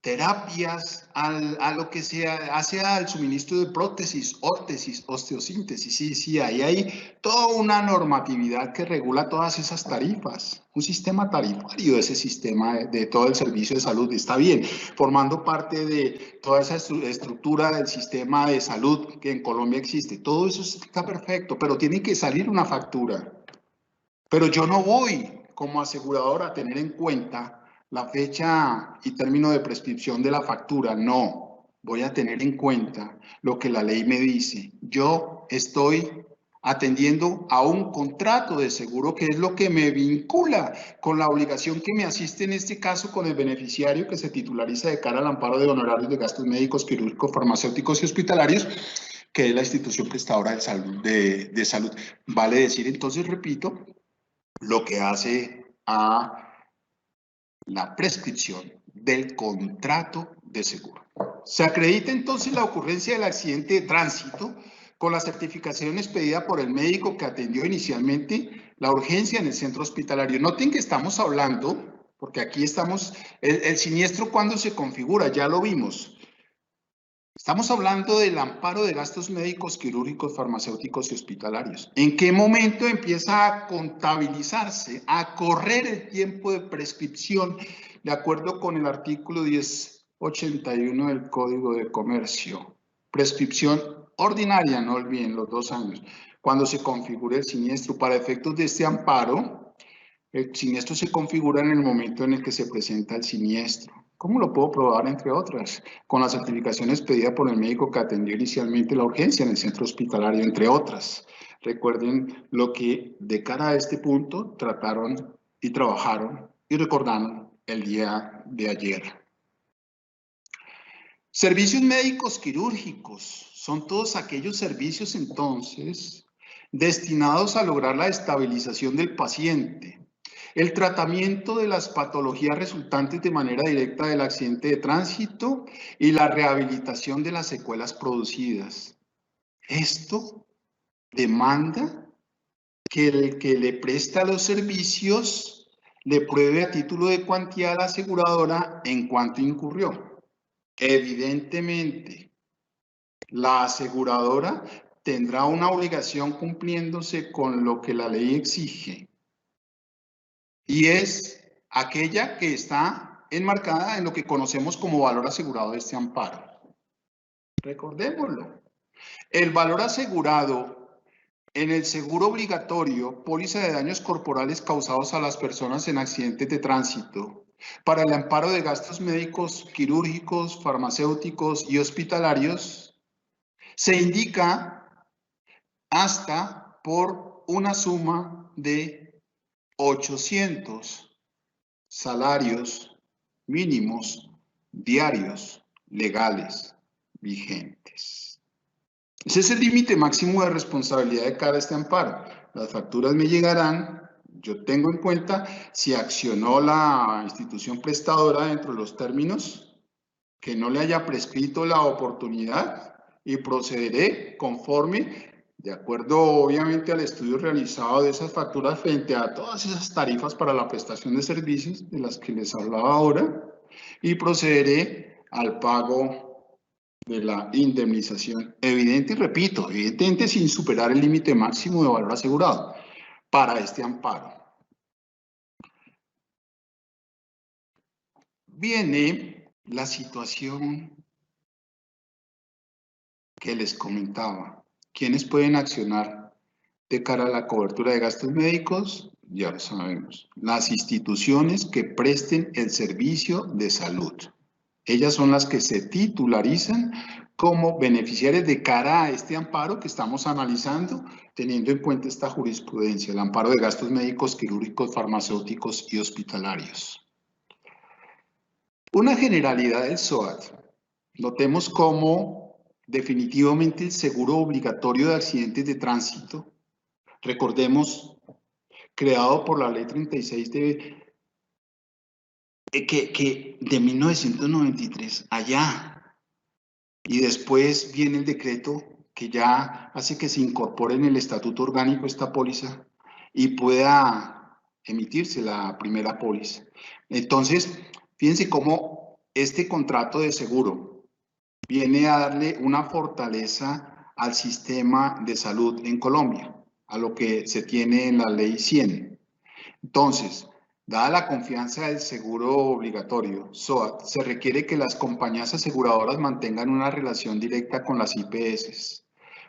S2: terapias, a lo que se hace al suministro de prótesis, órtesis, osteosíntesis. Sí, ahí hay toda una normatividad que regula todas esas tarifas, un sistema tarifario de ese sistema de todo el servicio de salud. Está bien, formando parte de toda esa estructura del sistema de salud que en Colombia existe. Todo eso está perfecto, pero tiene que salir una factura. Pero yo no voy como asegurador a tener en cuenta la fecha y término de prescripción de la factura, no. Voy a tener en cuenta lo que la ley me dice. Yo estoy atendiendo a un contrato de seguro que es lo que me vincula con la obligación que me asiste en este caso con el beneficiario que se titulariza de cara al amparo de honorarios de gastos médicos, quirúrgicos, farmacéuticos y hospitalarios, que es la institución prestadora de salud. Vale decir, entonces, repito, lo que hace a la prescripción del contrato de seguro. Se acredita entonces la ocurrencia del accidente de tránsito con la certificación expedida por el médico que atendió inicialmente la urgencia en el centro hospitalario. Noten que estamos hablando, porque aquí estamos, el siniestro cuando se configura, ya lo vimos. Estamos hablando del amparo de gastos médicos, quirúrgicos, farmacéuticos y hospitalarios. ¿En qué momento empieza a contabilizarse, a correr el tiempo de prescripción de acuerdo con el artículo 1081 del Código de Comercio? Prescripción ordinaria, no olviden, los 2 años. Cuando se configure el siniestro, para efectos de este amparo, el siniestro se configura en el momento en el que se presenta el siniestro. ¿Cómo lo puedo probar? Entre otras, con la certificación expedida por el médico que atendió inicialmente la urgencia en el centro hospitalario, entre otras. Recuerden lo que de cara a este punto trataron y trabajaron y recordaron el día de ayer. Servicios médicos quirúrgicos son todos aquellos servicios entonces destinados a lograr la estabilización del paciente, el tratamiento de las patologías resultantes de manera directa del accidente de tránsito y la rehabilitación de las secuelas producidas. Esto demanda que el que le presta los servicios le pruebe a título de cuantía a la aseguradora en cuánto incurrió. Evidentemente, la aseguradora tendrá una obligación cumpliéndose con lo que la ley exige. Y es aquella que está enmarcada en lo que conocemos como valor asegurado de este amparo. Recordémoslo. El valor asegurado en el seguro obligatorio, póliza de daños corporales causados a las personas en accidentes de tránsito, para el amparo de gastos médicos, quirúrgicos, farmacéuticos y hospitalarios, se indica hasta por una suma de 800 salarios mínimos diarios legales vigentes. Ese es el límite máximo de responsabilidad de cara a este amparo. Las facturas me llegarán, yo tengo en cuenta si accionó la institución prestadora dentro de los términos, que no le haya prescrito la oportunidad y procederé conforme, de acuerdo obviamente al estudio realizado de esas facturas frente a todas esas tarifas para la prestación de servicios de las que les hablaba ahora, y procederé al pago de la indemnización. Evidente, y repito, evidentemente sin superar el límite máximo de valor asegurado para este amparo. Viene la situación que les comentaba. ¿Quiénes pueden accionar de cara a la cobertura de gastos médicos? Ya lo sabemos. Las instituciones que presten el servicio de salud. Ellas son las que se titularizan como beneficiarias de cara a este amparo que estamos analizando, teniendo en cuenta esta jurisprudencia, el amparo de gastos médicos, quirúrgicos, farmacéuticos y hospitalarios. Una generalidad del SOAT. Notemos cómo definitivamente el seguro obligatorio de accidentes de tránsito, recordemos, creado por la ley 36 de 1993, allá, y después viene el decreto que ya hace que se incorpore en el estatuto orgánico esta póliza y pueda emitirse la primera póliza. Entonces, fíjense cómo este contrato de seguro viene a darle una fortaleza al sistema de salud en Colombia, a lo que se tiene en la ley 100. Entonces, dada la confianza del seguro obligatorio, SOAT, se requiere que las compañías aseguradoras mantengan una relación directa con las IPS,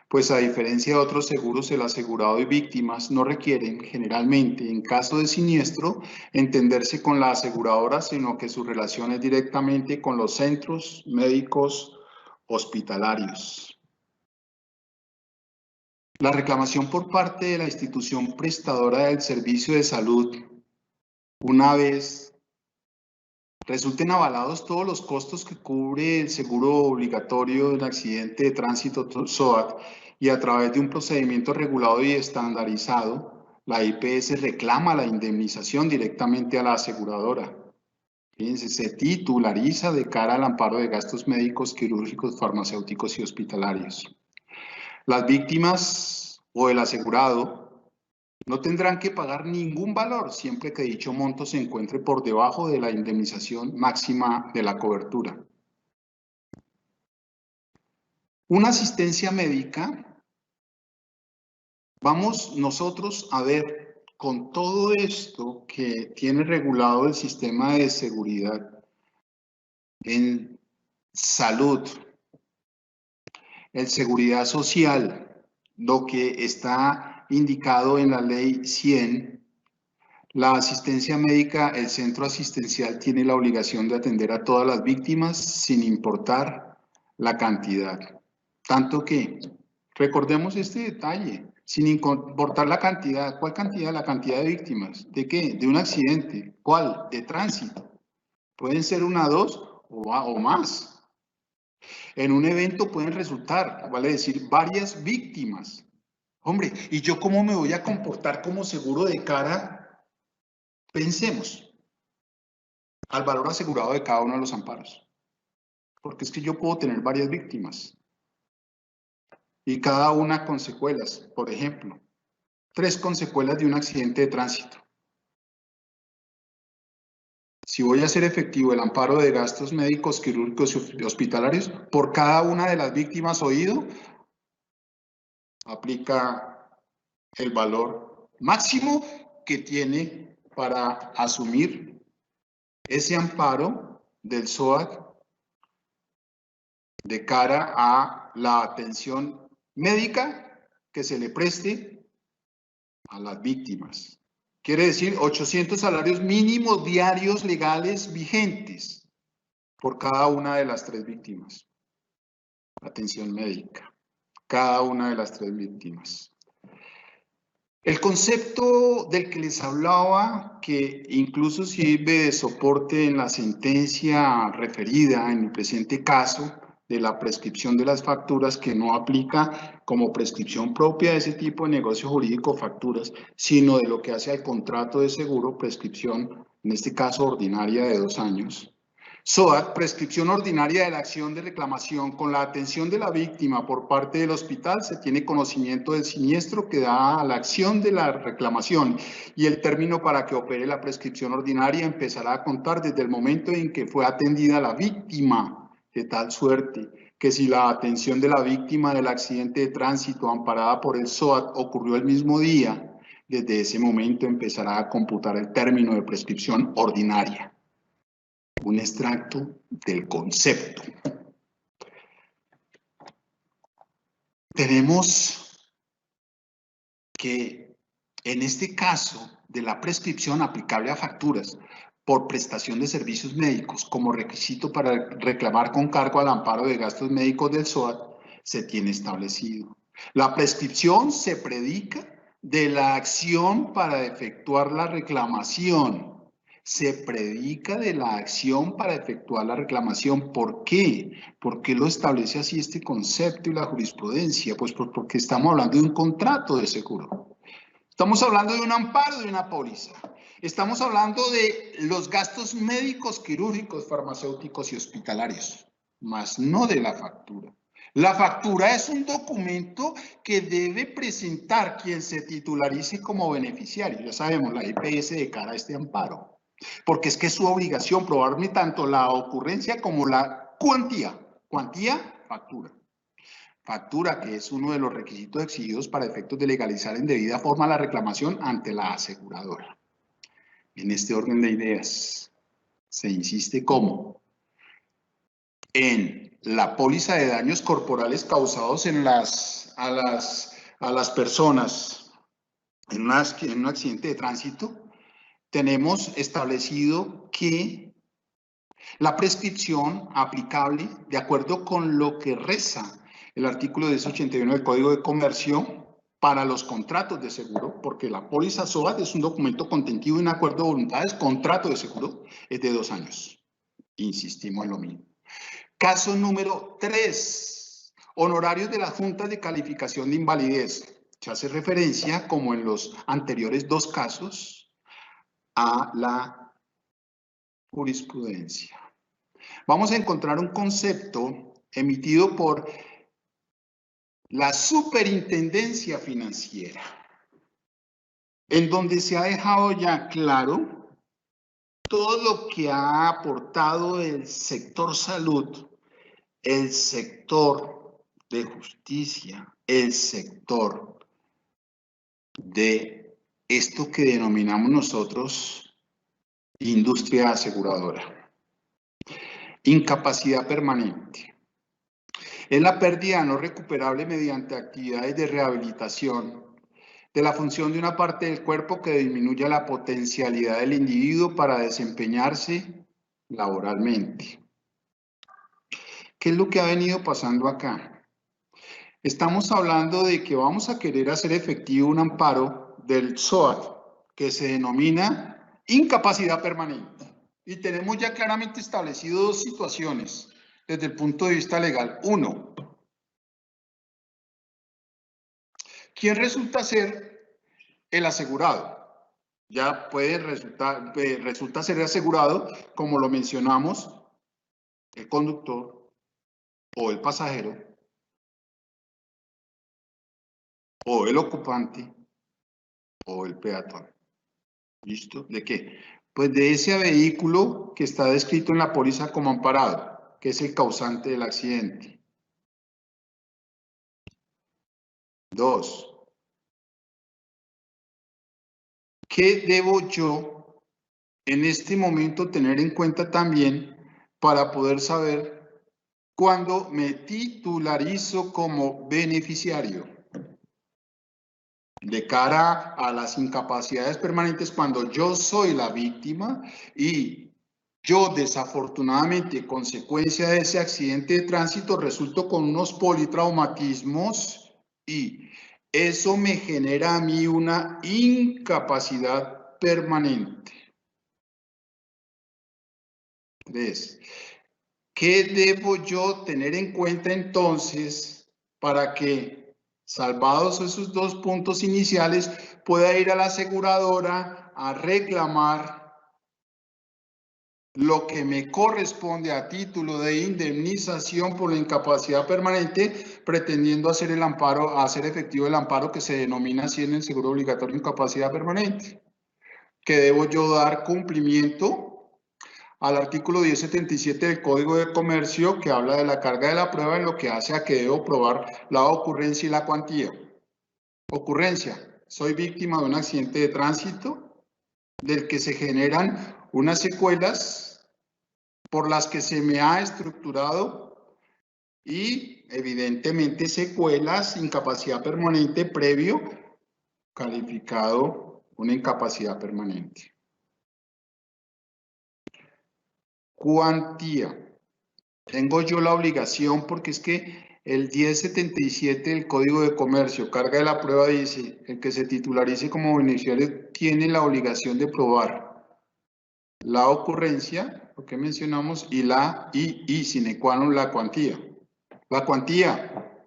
S2: pues a diferencia de otros seguros, el asegurado y víctimas no requieren generalmente, en caso de siniestro, entenderse con la aseguradora, sino que su relación es directamente con los centros médicos hospitalarios. La reclamación por parte de la institución prestadora del servicio de salud, una vez resulten avalados todos los costos que cubre el seguro obligatorio del accidente de tránsito SOAT y a través de un procedimiento regulado y estandarizado, la IPS reclama la indemnización directamente a la aseguradora. Fíjense, se titulariza de cara al amparo de gastos médicos, quirúrgicos, farmacéuticos y hospitalarios. Las víctimas o el asegurado no tendrán que pagar ningún valor siempre que dicho monto se encuentre por debajo de la indemnización máxima de la cobertura. Una asistencia médica, vamos nosotros a ver con todo esto que tiene regulado el sistema de seguridad en salud, en seguridad social, lo que está indicado en la ley 100, la asistencia médica, el centro asistencial tiene la obligación de atender a todas las víctimas sin importar la cantidad. Tanto que, recordemos este detalle, sin importar la cantidad. ¿Cuál cantidad? La cantidad de víctimas. ¿De qué? De un accidente. ¿Cuál? De tránsito. Pueden ser una, dos o más. En un evento pueden resultar, vale decir, varias víctimas. Hombre, ¿y yo cómo me voy a comportar como seguro de cara? Pensemos al valor asegurado de cada uno de los amparos. Porque es que yo puedo tener varias víctimas. Y cada una con secuelas. Por ejemplo, 3 con secuelas de un accidente de tránsito. Si voy a hacer efectivo el amparo de gastos médicos, quirúrgicos y hospitalarios, por cada una de las víctimas oído, aplica el valor máximo que tiene para asumir ese amparo del SOAT de cara a la atención médica que se le preste a las víctimas. Quiere decir 800 salarios mínimos diarios legales vigentes por cada una de las 3 víctimas. Atención médica, cada una de las 3 víctimas. El concepto del que les hablaba, que incluso sirve de soporte en la sentencia referida en el presente caso, de la prescripción de las facturas, que no aplica como prescripción propia de ese tipo de negocio jurídico facturas, sino de lo que hace al contrato de seguro, prescripción, en este caso ordinaria de 2 años. SOAT, prescripción ordinaria de la acción de reclamación. Con la atención de la víctima por parte del hospital se tiene conocimiento del siniestro que da a la acción de la reclamación y el término para que opere la prescripción ordinaria empezará a contar desde el momento en que fue atendida la víctima, de tal suerte que si la atención de la víctima del accidente de tránsito amparada por el SOAT ocurrió el mismo día, desde ese momento empezará a computar el término de prescripción ordinaria. Un extracto del concepto. Tenemos que en este caso de la prescripción aplicable a facturas por prestación de servicios médicos como requisito para reclamar con cargo al amparo de gastos médicos del SOAT, se tiene establecido. La prescripción se predica de la acción para efectuar la reclamación. Se predica de la acción para efectuar la reclamación. ¿Por qué? ¿Por qué lo establece así este concepto y la jurisprudencia? Pues porque estamos hablando de un contrato de seguro. Estamos hablando de un amparo de una póliza. Estamos hablando de los gastos médicos, quirúrgicos, farmacéuticos y hospitalarios, más no de la factura. La factura es un documento que debe presentar quien se titularice como beneficiario. Ya sabemos, la IPS de cara a este amparo. Porque es que es su obligación probarme tanto la ocurrencia como la cuantía. Cuantía, factura. Factura, que es uno de los requisitos exigidos para efectos de legalizar en debida forma la reclamación ante la aseguradora. En este orden de ideas, se insiste ¿cómo? En la póliza de daños corporales causados a las personas en un accidente de tránsito, tenemos establecido que la prescripción aplicable, de acuerdo con lo que reza el artículo 1081 del Código de Comercio, para los contratos de seguro, porque la póliza SOAT es un documento contenido en acuerdo de voluntades, contrato de seguro, es de 2 años. Insistimos en lo mismo. Caso número 3. Honorarios de las juntas de calificación de invalidez. Se hace referencia, como en los anteriores 2 casos, a la jurisprudencia. Vamos a encontrar un concepto emitido por la Superintendencia Financiera, en donde se ha dejado ya claro todo lo que ha aportado el sector salud, el sector de justicia, el sector de esto que denominamos nosotros industria aseguradora. Incapacidad permanente. Es la pérdida no recuperable mediante actividades de rehabilitación de la función de una parte del cuerpo que disminuya la potencialidad del individuo para desempeñarse laboralmente. ¿Qué es lo que ha venido pasando acá? Estamos hablando de que vamos a querer hacer efectivo un amparo del SOAT que se denomina incapacidad permanente. Y tenemos ya claramente establecido 2 situaciones desde el punto de vista legal. 1. ¿Quién resulta ser el asegurado? Ya resulta ser asegurado, como lo mencionamos, el conductor o el pasajero o el ocupante o el peatón. ¿Listo? ¿De qué? Pues de ese vehículo que está descrito en la póliza como amparado, que es el causante del accidente. 2. ¿Qué debo yo en este momento tener en cuenta también para poder saber cuándo me titularizo como beneficiario? De cara a las incapacidades permanentes, cuando yo soy la víctima y yo desafortunadamente, consecuencia de ese accidente de tránsito, resulto con unos politraumatismos y eso me genera a mí una incapacidad permanente. 3. ¿Qué debo yo tener en cuenta entonces para que, salvados esos 2 puntos iniciales, pueda ir a la aseguradora a reclamar lo que me corresponde a título de indemnización por la incapacidad permanente, pretendiendo hacer el amparo, hacer efectivo el amparo que se denomina así en el seguro obligatorio de incapacidad permanente? ¿Que debo yo dar cumplimiento al artículo 1077 del Código de Comercio, que habla de la carga de la prueba en lo que hace a que debo probar la ocurrencia y la cuantía? Ocurrencia: soy víctima de un accidente de tránsito del que se generan unas secuelas por las que se me ha estructurado y evidentemente secuelas, incapacidad permanente previo calificado una incapacidad permanente. Cuantía. Tengo yo la obligación, porque es que el 1077 del Código de Comercio, carga de la prueba, dice: el que se titularice como beneficiario tiene la obligación de probar la ocurrencia, lo que mencionamos, y sine qua non la cuantía. La cuantía.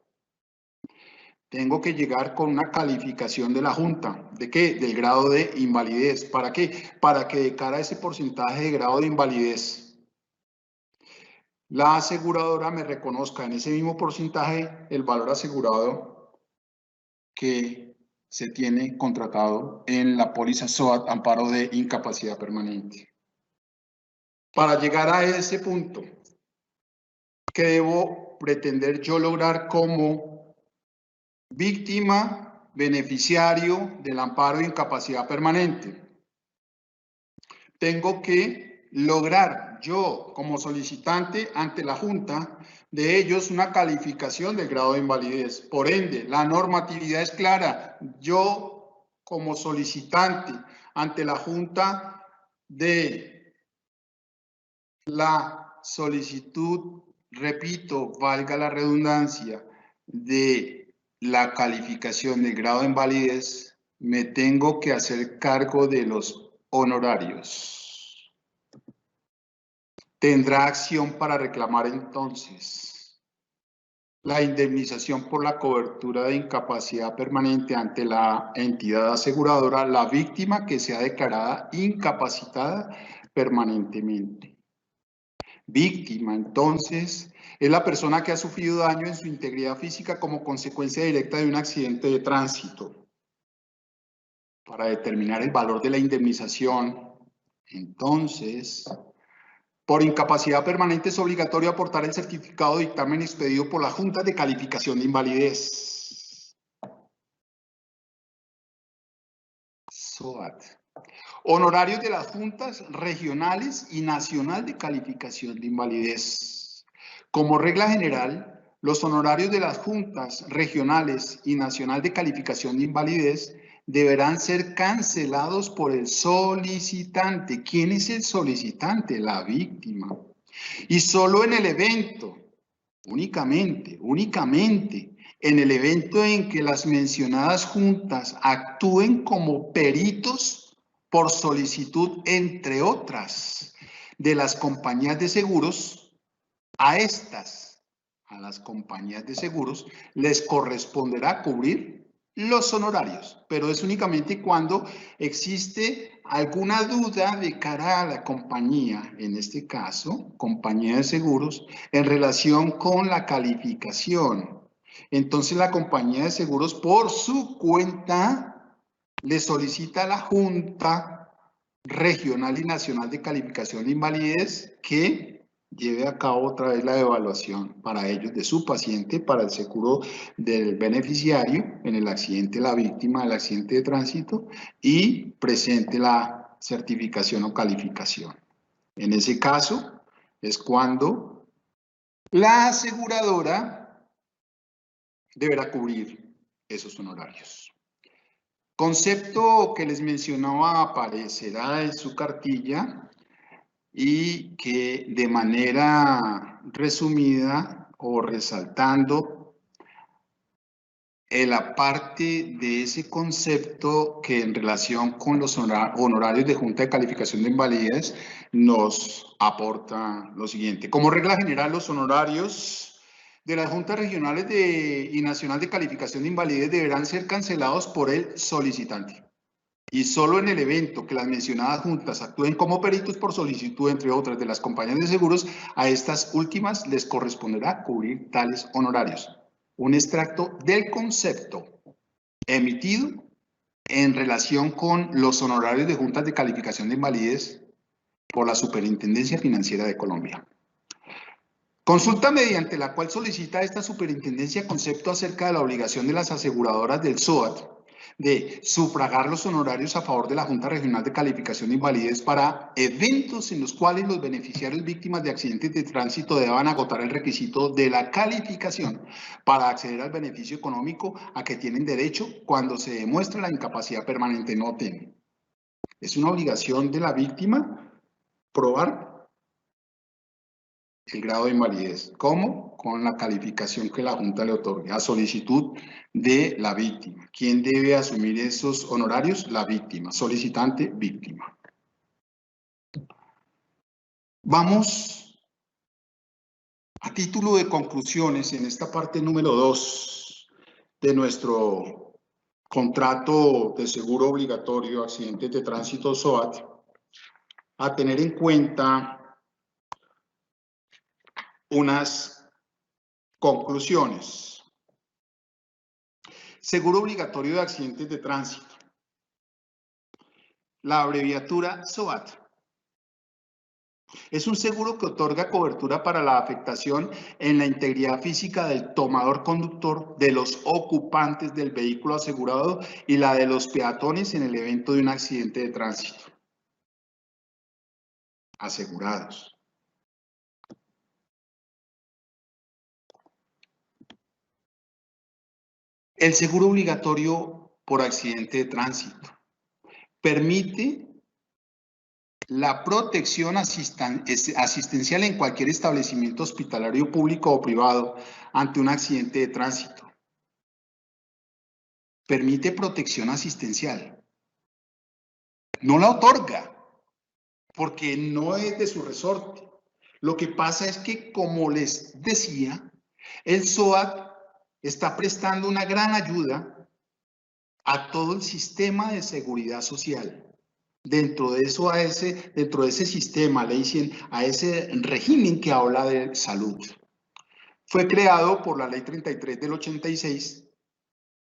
S2: Tengo que llegar con una calificación de la Junta. ¿De qué? Del grado de invalidez. ¿Para qué? Para que de cara a ese porcentaje de grado de invalidez, la aseguradora me reconozca en ese mismo porcentaje el valor asegurado que se tiene contratado en la póliza SOAT, amparo de incapacidad permanente. Para llegar a ese punto, ¿qué debo pretender yo lograr como víctima, beneficiario del amparo de incapacidad permanente? Tengo que lograr yo, como solicitante ante la Junta, de ellos una calificación del grado de invalidez. Por ende, la normatividad es clara. Yo, como solicitante ante la Junta de la solicitud, repito, valga la redundancia, de la calificación del grado de invalidez, me tengo que hacer cargo de los honorarios. tendrá acción para reclamar entonces la indemnización por la cobertura de incapacidad permanente ante la entidad aseguradora, la víctima que sea declarada incapacitada permanentemente. Víctima, entonces, es la persona que ha sufrido daño en su integridad física como consecuencia directa de un accidente de tránsito. Para determinar el valor de la indemnización, entonces, por incapacidad permanente es obligatorio aportar el certificado de dictamen expedido por la Junta de Calificación de Invalidez. SOAT. Honorarios de las juntas regionales y nacional de calificación de invalidez. Como regla general, los honorarios de las juntas regionales y nacional de calificación de invalidez deberán ser cancelados por el solicitante. ¿Quién es el solicitante? La víctima. Y solo en el evento, únicamente, en el evento en que las mencionadas juntas actúen como peritos por solicitud, entre otras, de las compañías de seguros, a las compañías de seguros, les corresponderá cubrir los honorarios, pero es únicamente cuando existe alguna duda de cara a la compañía, en este caso, compañía de seguros, en relación con la calificación. Entonces la compañía de seguros, por su cuenta, le solicita a la Junta Regional y Nacional de Calificación de Invalidez que lleve a cabo otra vez la evaluación para ellos de su paciente, para el seguro del beneficiario en el accidente, la víctima del accidente de tránsito, y presente la certificación o calificación. En ese caso es cuando la aseguradora deberá cubrir esos honorarios. Concepto que les mencionaba aparecerá en su cartilla y que de manera resumida o resaltando la parte de ese concepto que en relación con los honorarios de Junta de Calificación de Invalidez nos aporta lo siguiente. Como regla general, los honorarios de las juntas regionales y nacional de calificación de invalidez deberán ser cancelados por el solicitante. Y solo en el evento que las mencionadas juntas actúen como peritos por solicitud, entre otras, de las compañías de seguros, a estas últimas les corresponderá cubrir tales honorarios. Un extracto del concepto emitido en relación con los honorarios de juntas de calificación de invalidez por la Superintendencia Financiera de Colombia. Consulta mediante la cual solicita esta superintendencia concepto acerca de la obligación de las aseguradoras del SOAT de sufragar los honorarios a favor de la Junta Regional de Calificación de Invalidez para eventos en los cuales los beneficiarios víctimas de accidentes de tránsito deban agotar el requisito de la calificación para acceder al beneficio económico a que tienen derecho cuando se demuestra la incapacidad permanente. Noten, es una obligación de la víctima probar el grado de invalidez. ¿Cómo? Con la calificación que la Junta le otorgue, a solicitud de la víctima. ¿Quién debe asumir esos honorarios? La víctima. Solicitante, víctima. Vamos a título de conclusiones en esta parte número 2 de nuestro contrato de seguro obligatorio accidentes de tránsito SOAT, a tener en cuenta unas conclusiones. Seguro obligatorio de accidentes de tránsito. La abreviatura SOAT. Es un seguro que otorga cobertura para la afectación en la integridad física del tomador conductor, de los ocupantes del vehículo asegurado y la de los peatones en el evento de un accidente de tránsito. Asegurados. El seguro obligatorio por accidente de tránsito permite la protección asistencial en cualquier establecimiento hospitalario público o privado ante un accidente de tránsito. Permite protección asistencial. No la otorga porque no es de su resorte. Lo que pasa es que, como les decía, el SOAT está prestando una gran ayuda a todo el sistema de seguridad social. Dentro de ese sistema, le dicen a ese régimen que habla de salud. Fue creado por la Ley 33 del 86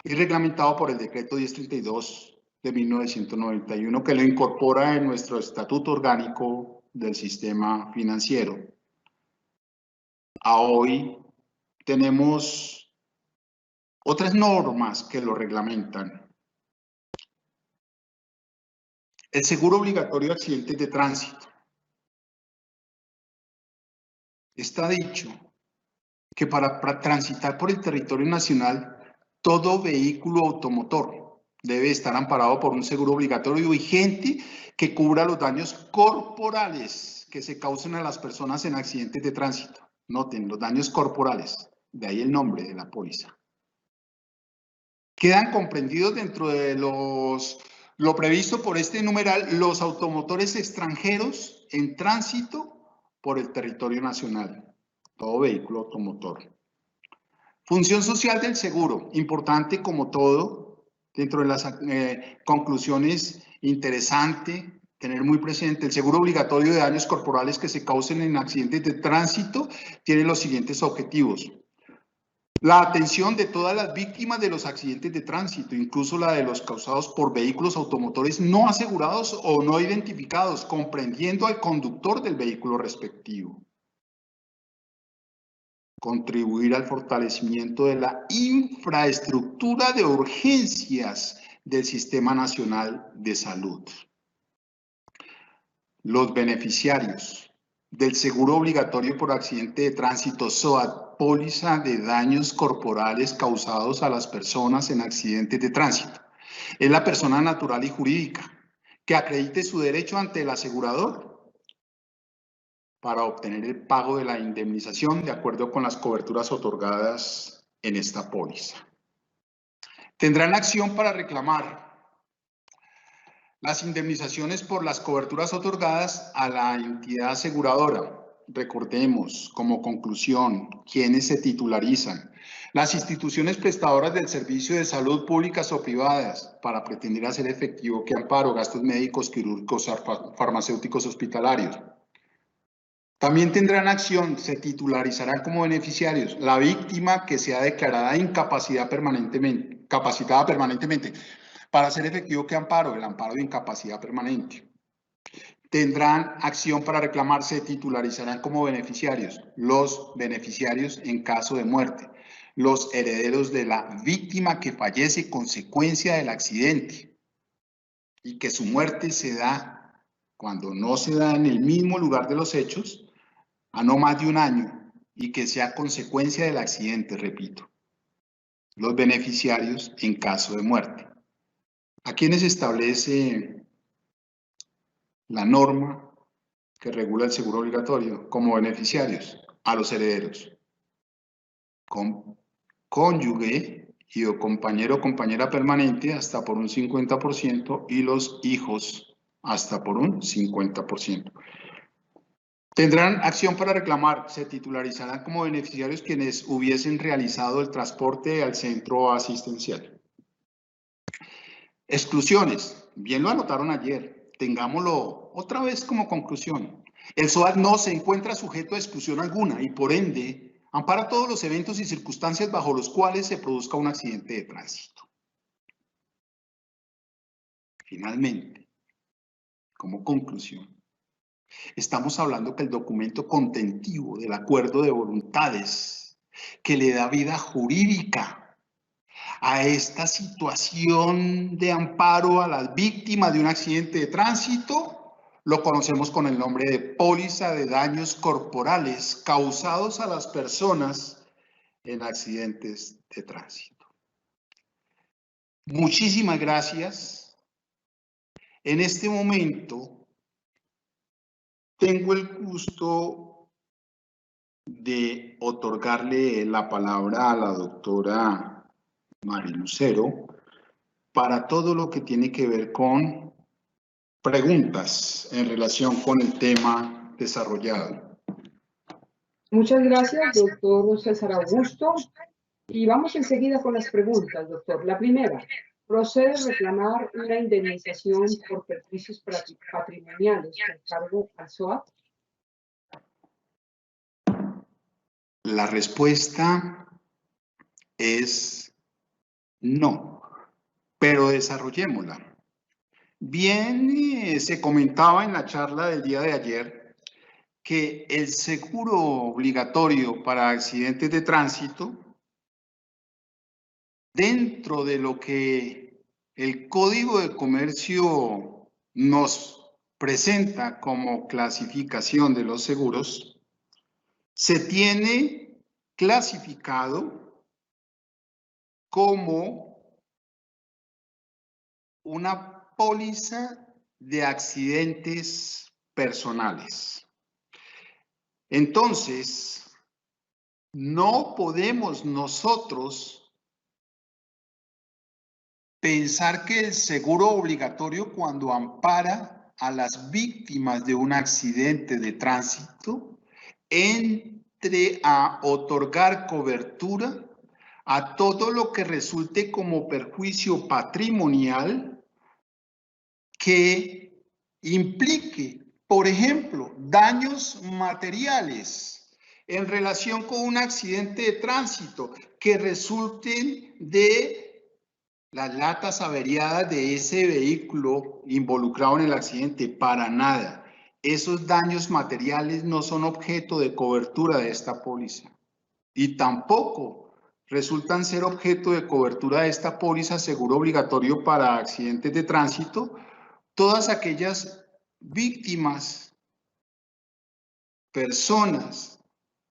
S2: y reglamentado por el Decreto 1032 de 1991, que lo incorpora en nuestro Estatuto Orgánico del Sistema Financiero. A hoy tenemos otras normas que lo reglamentan. El seguro obligatorio de accidentes de tránsito. Está dicho que para transitar por el territorio nacional, todo vehículo automotor debe estar amparado por un seguro obligatorio vigente que cubra los daños corporales que se causen a las personas en accidentes de tránsito. Noten, los daños corporales, de ahí el nombre de la póliza. Quedan comprendidos dentro de lo previsto por este numeral los automotores extranjeros en tránsito por el territorio nacional, todo vehículo automotor. Función social del seguro, importante como todo, dentro de las conclusiones, interesante tener muy presente, el seguro obligatorio de daños corporales que se causen en accidentes de tránsito tiene los siguientes objetivos. La atención de todas las víctimas de los accidentes de tránsito, incluso la de los causados por vehículos automotores no asegurados o no identificados, comprendiendo al conductor del vehículo respectivo. Contribuir al fortalecimiento de la infraestructura de urgencias del Sistema Nacional de Salud. Los beneficiarios del seguro obligatorio por accidente de tránsito SOAT, póliza de daños corporales causados a las personas en accidentes de tránsito. Es la persona natural y jurídica que acredite su derecho ante el asegurador para obtener el pago de la indemnización de acuerdo con las coberturas otorgadas en esta póliza. Tendrán acción para reclamar las indemnizaciones por las coberturas otorgadas a la entidad aseguradora. Recordemos, como conclusión, quiénes se titularizan. Las instituciones prestadoras del servicio de salud públicas o privadas para pretender hacer efectivo que amparo, gastos médicos, quirúrgicos, farmacéuticos, hospitalarios. También tendrán acción, se titularizarán como beneficiarios la víctima que sea declarada capacitada permanentemente para hacer efectivo que amparo, el amparo de incapacidad permanente. Tendrán acción para reclamar, se titularizarán como beneficiarios los beneficiarios en caso de muerte, los herederos de la víctima que fallece consecuencia del accidente y que su muerte se da cuando no se da en el mismo lugar de los hechos a no más de un año y que sea consecuencia del accidente, repito. Los beneficiarios en caso de muerte. ¿A quiénes establece la norma que regula el seguro obligatorio como beneficiarios? A los herederos, cónyuge y o compañero o compañera permanente hasta por un 50% y los hijos hasta por un 50%. Tendrán acción para reclamar, se titularizarán como beneficiarios quienes hubiesen realizado el transporte al centro asistencial. Exclusiones, bien lo anotaron ayer, tengámoslo otra vez como conclusión. El SOAT no se encuentra sujeto a exclusión alguna y por ende ampara todos los eventos y circunstancias bajo los cuales se produzca un accidente de tránsito. Finalmente, como conclusión, estamos hablando que el documento contentivo del acuerdo de voluntades que le da vida jurídica a esta situación de amparo a las víctimas de un accidente de tránsito, lo conocemos con el nombre de póliza de daños corporales causados a las personas en accidentes de tránsito. Muchísimas gracias. En este momento tengo el gusto de otorgarle la palabra a la doctora Mari Lucero para todo lo que tiene que ver con preguntas en relación con el tema desarrollado.
S1: Muchas gracias, doctor César Augusto. Y vamos enseguida con las preguntas, doctor. La primera, ¿procede reclamar una indemnización por perjuicios patrimoniales con cargo al SOAT?
S2: La respuesta es no, pero desarrollémosla. Bien, se comentaba en la charla del día de ayer que el seguro obligatorio para accidentes de tránsito, dentro de lo que el Código de Comercio nos presenta como clasificación de los seguros, se tiene clasificado como una póliza de accidentes personales. Entonces, no podemos nosotros pensar que el seguro obligatorio, cuando ampara a las víctimas de un accidente de tránsito, entre a otorgar cobertura a todo lo que resulte como perjuicio patrimonial que implique, por ejemplo, daños materiales en relación con un accidente de tránsito que resulten de las latas averiadas de ese vehículo involucrado en el accidente. Para nada. Esos daños materiales no son objeto de cobertura de esta póliza. Y tampoco resultan ser objeto de cobertura de esta póliza seguro obligatorio para accidentes de tránsito todas aquellas víctimas, personas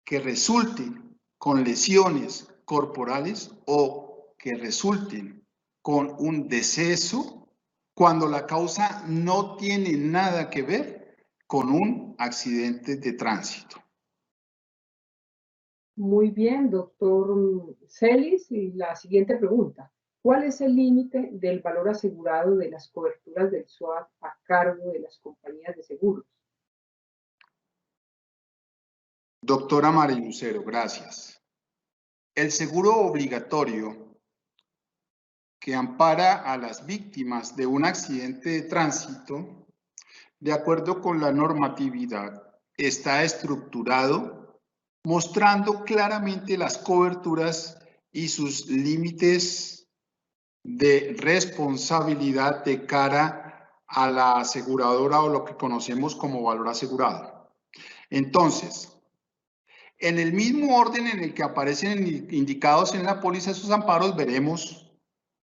S2: que resulten con lesiones corporales o que resulten con un deceso cuando la causa no tiene nada que ver con un accidente de tránsito.
S1: Muy bien, doctor Celis. Y la siguiente pregunta. ¿Cuál es el límite del valor asegurado de las coberturas del SOAT a cargo de las compañías de seguros?
S2: Doctora María Lucero, gracias. El seguro obligatorio que ampara a las víctimas de un accidente de tránsito, de acuerdo con la normatividad, está estructurado mostrando claramente las coberturas y sus límites de responsabilidad de cara a la aseguradora o lo que conocemos como valor asegurado. Entonces, en el mismo orden en el que aparecen indicados en la póliza esos amparos, veremos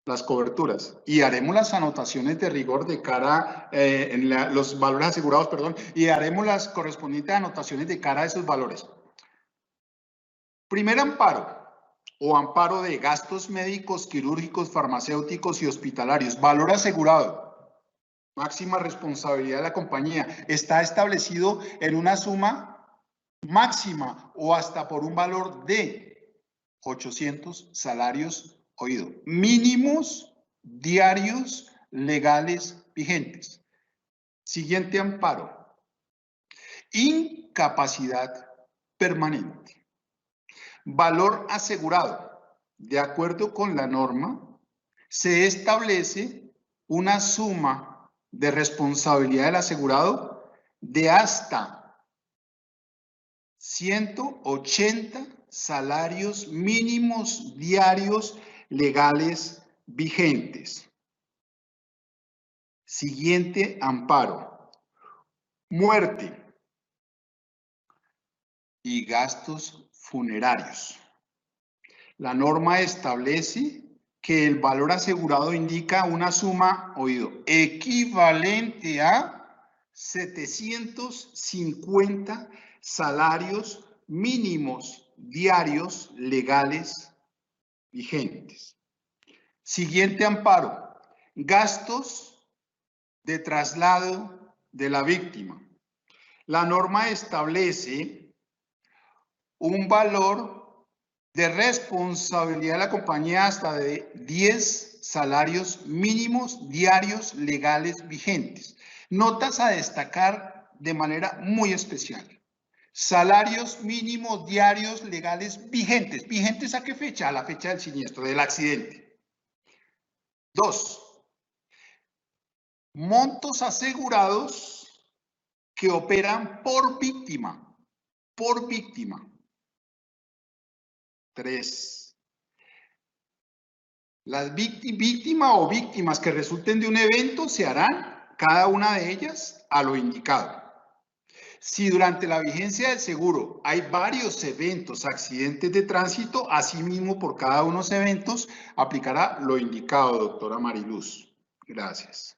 S2: las coberturas y haremos las anotaciones de rigor de cara los valores asegurados, perdón, y haremos las correspondientes anotaciones de cara a esos valores. Primer amparo o amparo de gastos médicos, quirúrgicos, farmacéuticos y hospitalarios. Valor asegurado, máxima responsabilidad de la compañía. Está establecido en una suma máxima o hasta por un valor de 800 salarios oído, mínimos diarios legales vigentes. Siguiente amparo. Incapacidad permanente. Valor asegurado. De acuerdo con la norma, se establece una suma de responsabilidad del asegurado de hasta 180 salarios mínimos diarios legales vigentes. Siguiente amparo. Muerte y gastos funerarios. La norma establece que el valor asegurado indica una suma, oído, equivalente a 750 salarios mínimos diarios legales vigentes. Siguiente amparo. Gastos de traslado de la víctima. La norma establece un valor de responsabilidad de la compañía hasta de 10 salarios mínimos diarios legales vigentes. Notas a destacar de manera muy especial. Salarios mínimos diarios legales vigentes. ¿Vigentes a qué fecha? A la fecha del siniestro, del accidente. 2. Montos asegurados que operan por víctima. Por víctima. 3. Las víctimas o víctimas que resulten de un evento se harán, cada una de ellas, a lo indicado. Si durante la vigencia del seguro hay varios eventos, accidentes de tránsito, asimismo por cada uno de los eventos aplicará lo indicado, doctora Mariluz. Gracias.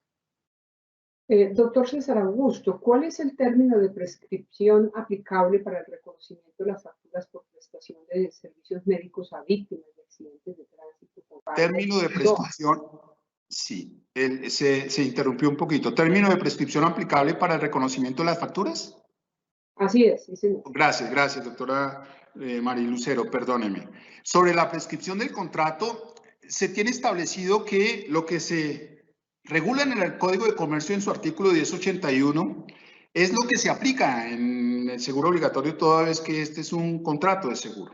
S1: Doctor César Augusto, ¿cuál es el término de prescripción aplicable para el reconocimiento de las facturas por prestación de servicios médicos a víctimas de accidentes de tránsito?
S2: Término de prescripción, sí, se interrumpió un poquito. ¿Término de prescripción aplicable para el reconocimiento de las facturas?
S1: Así es, sí, señor.
S2: Gracias, doctora Marilucero, perdóneme. Sobre la prescripción del contrato, se tiene establecido que lo que se regula en el Código de Comercio en su artículo 1081 es lo que se aplica en el seguro obligatorio toda vez que este es un contrato de seguro.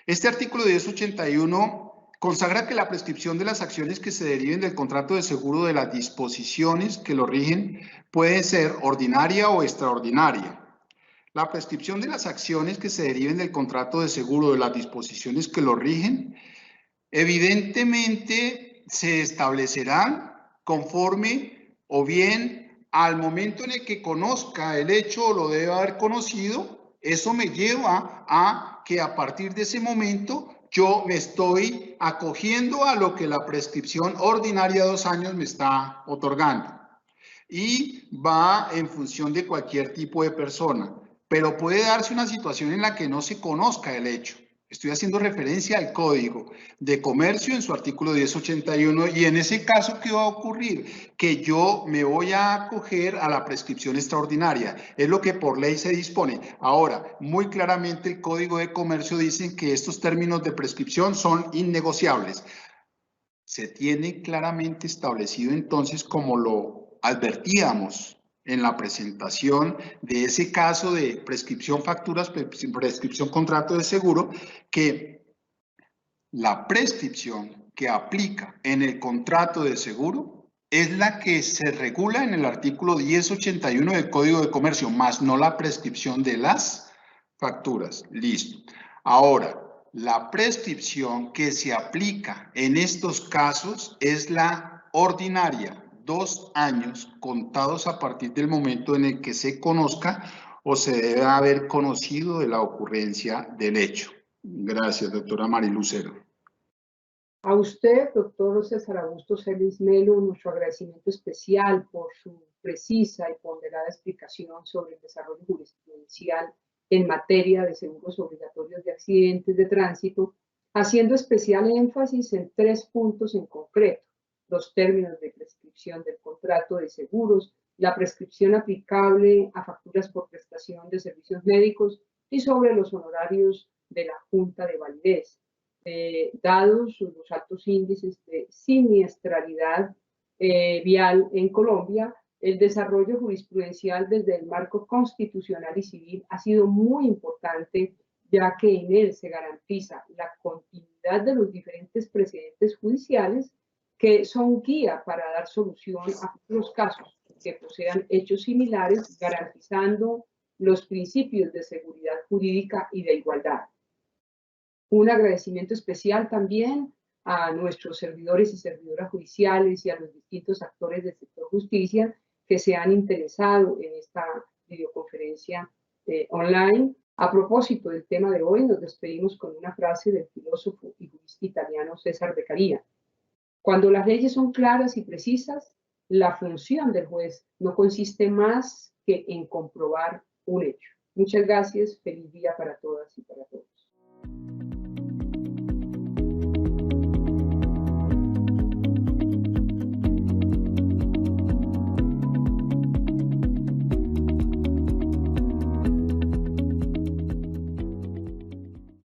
S2: Este artículo 1081 consagra que la prescripción de las acciones que se deriven del contrato de seguro de las disposiciones que lo rigen puede ser ordinaria o extraordinaria. La prescripción de las acciones que se deriven del contrato de seguro de las disposiciones que lo rigen, evidentemente se establecerán conforme o bien al momento en el que conozca el hecho o lo debe haber conocido. Eso me lleva a que a partir de ese momento yo me estoy acogiendo a lo que la prescripción ordinaria de 2 años me está otorgando. Y va en función de cualquier tipo de persona. Pero puede darse una situación en la que no se conozca el hecho. Estoy haciendo referencia al Código de Comercio en su artículo 1081 y en ese caso, ¿qué va a ocurrir? Que yo me voy a acoger a la prescripción extraordinaria. Es lo que por ley se dispone. Ahora, muy claramente el Código de Comercio dice que estos términos de prescripción son innegociables. Se tiene claramente establecido entonces, como lo advertíamos en la presentación de ese caso de prescripción facturas, prescripción contrato de seguro, que la prescripción que aplica en el contrato de seguro es la que se regula en el artículo 1081 del Código de Comercio, más no la prescripción de las facturas. Listo. Ahora, la prescripción que se aplica en estos casos es la ordinaria, 2 años contados a partir del momento en el que se conozca o se debe haber conocido de la ocurrencia del hecho. Gracias, doctora Marilucero.
S1: A usted, doctor César Augusto Celis Melo, nuestro agradecimiento especial por su precisa y ponderada explicación sobre el desarrollo jurisprudencial en materia de seguros obligatorios de accidentes de tránsito, haciendo especial énfasis en 3 puntos en concreto: los términos de prescripción del contrato de seguros, la prescripción aplicable a facturas por prestación de servicios médicos y sobre los honorarios de la Junta de Validez. Dados los altos índices de siniestralidad vial en Colombia, el desarrollo jurisprudencial desde el marco constitucional y civil ha sido muy importante, ya que en él se garantiza la continuidad de los diferentes precedentes judiciales que son guía para dar solución a futuros casos que posean hechos similares, garantizando los principios de seguridad jurídica y de igualdad. Un agradecimiento especial también a nuestros servidores y servidoras judiciales y a los distintos actores del sector justicia que se han interesado en esta videoconferencia online. A propósito del tema de hoy, nos despedimos con una frase del filósofo y jurista italiano César Beccaria. Cuando las leyes son claras y precisas, la función del juez no consiste más que en comprobar un hecho. Muchas gracias. Feliz día para todas y para todos.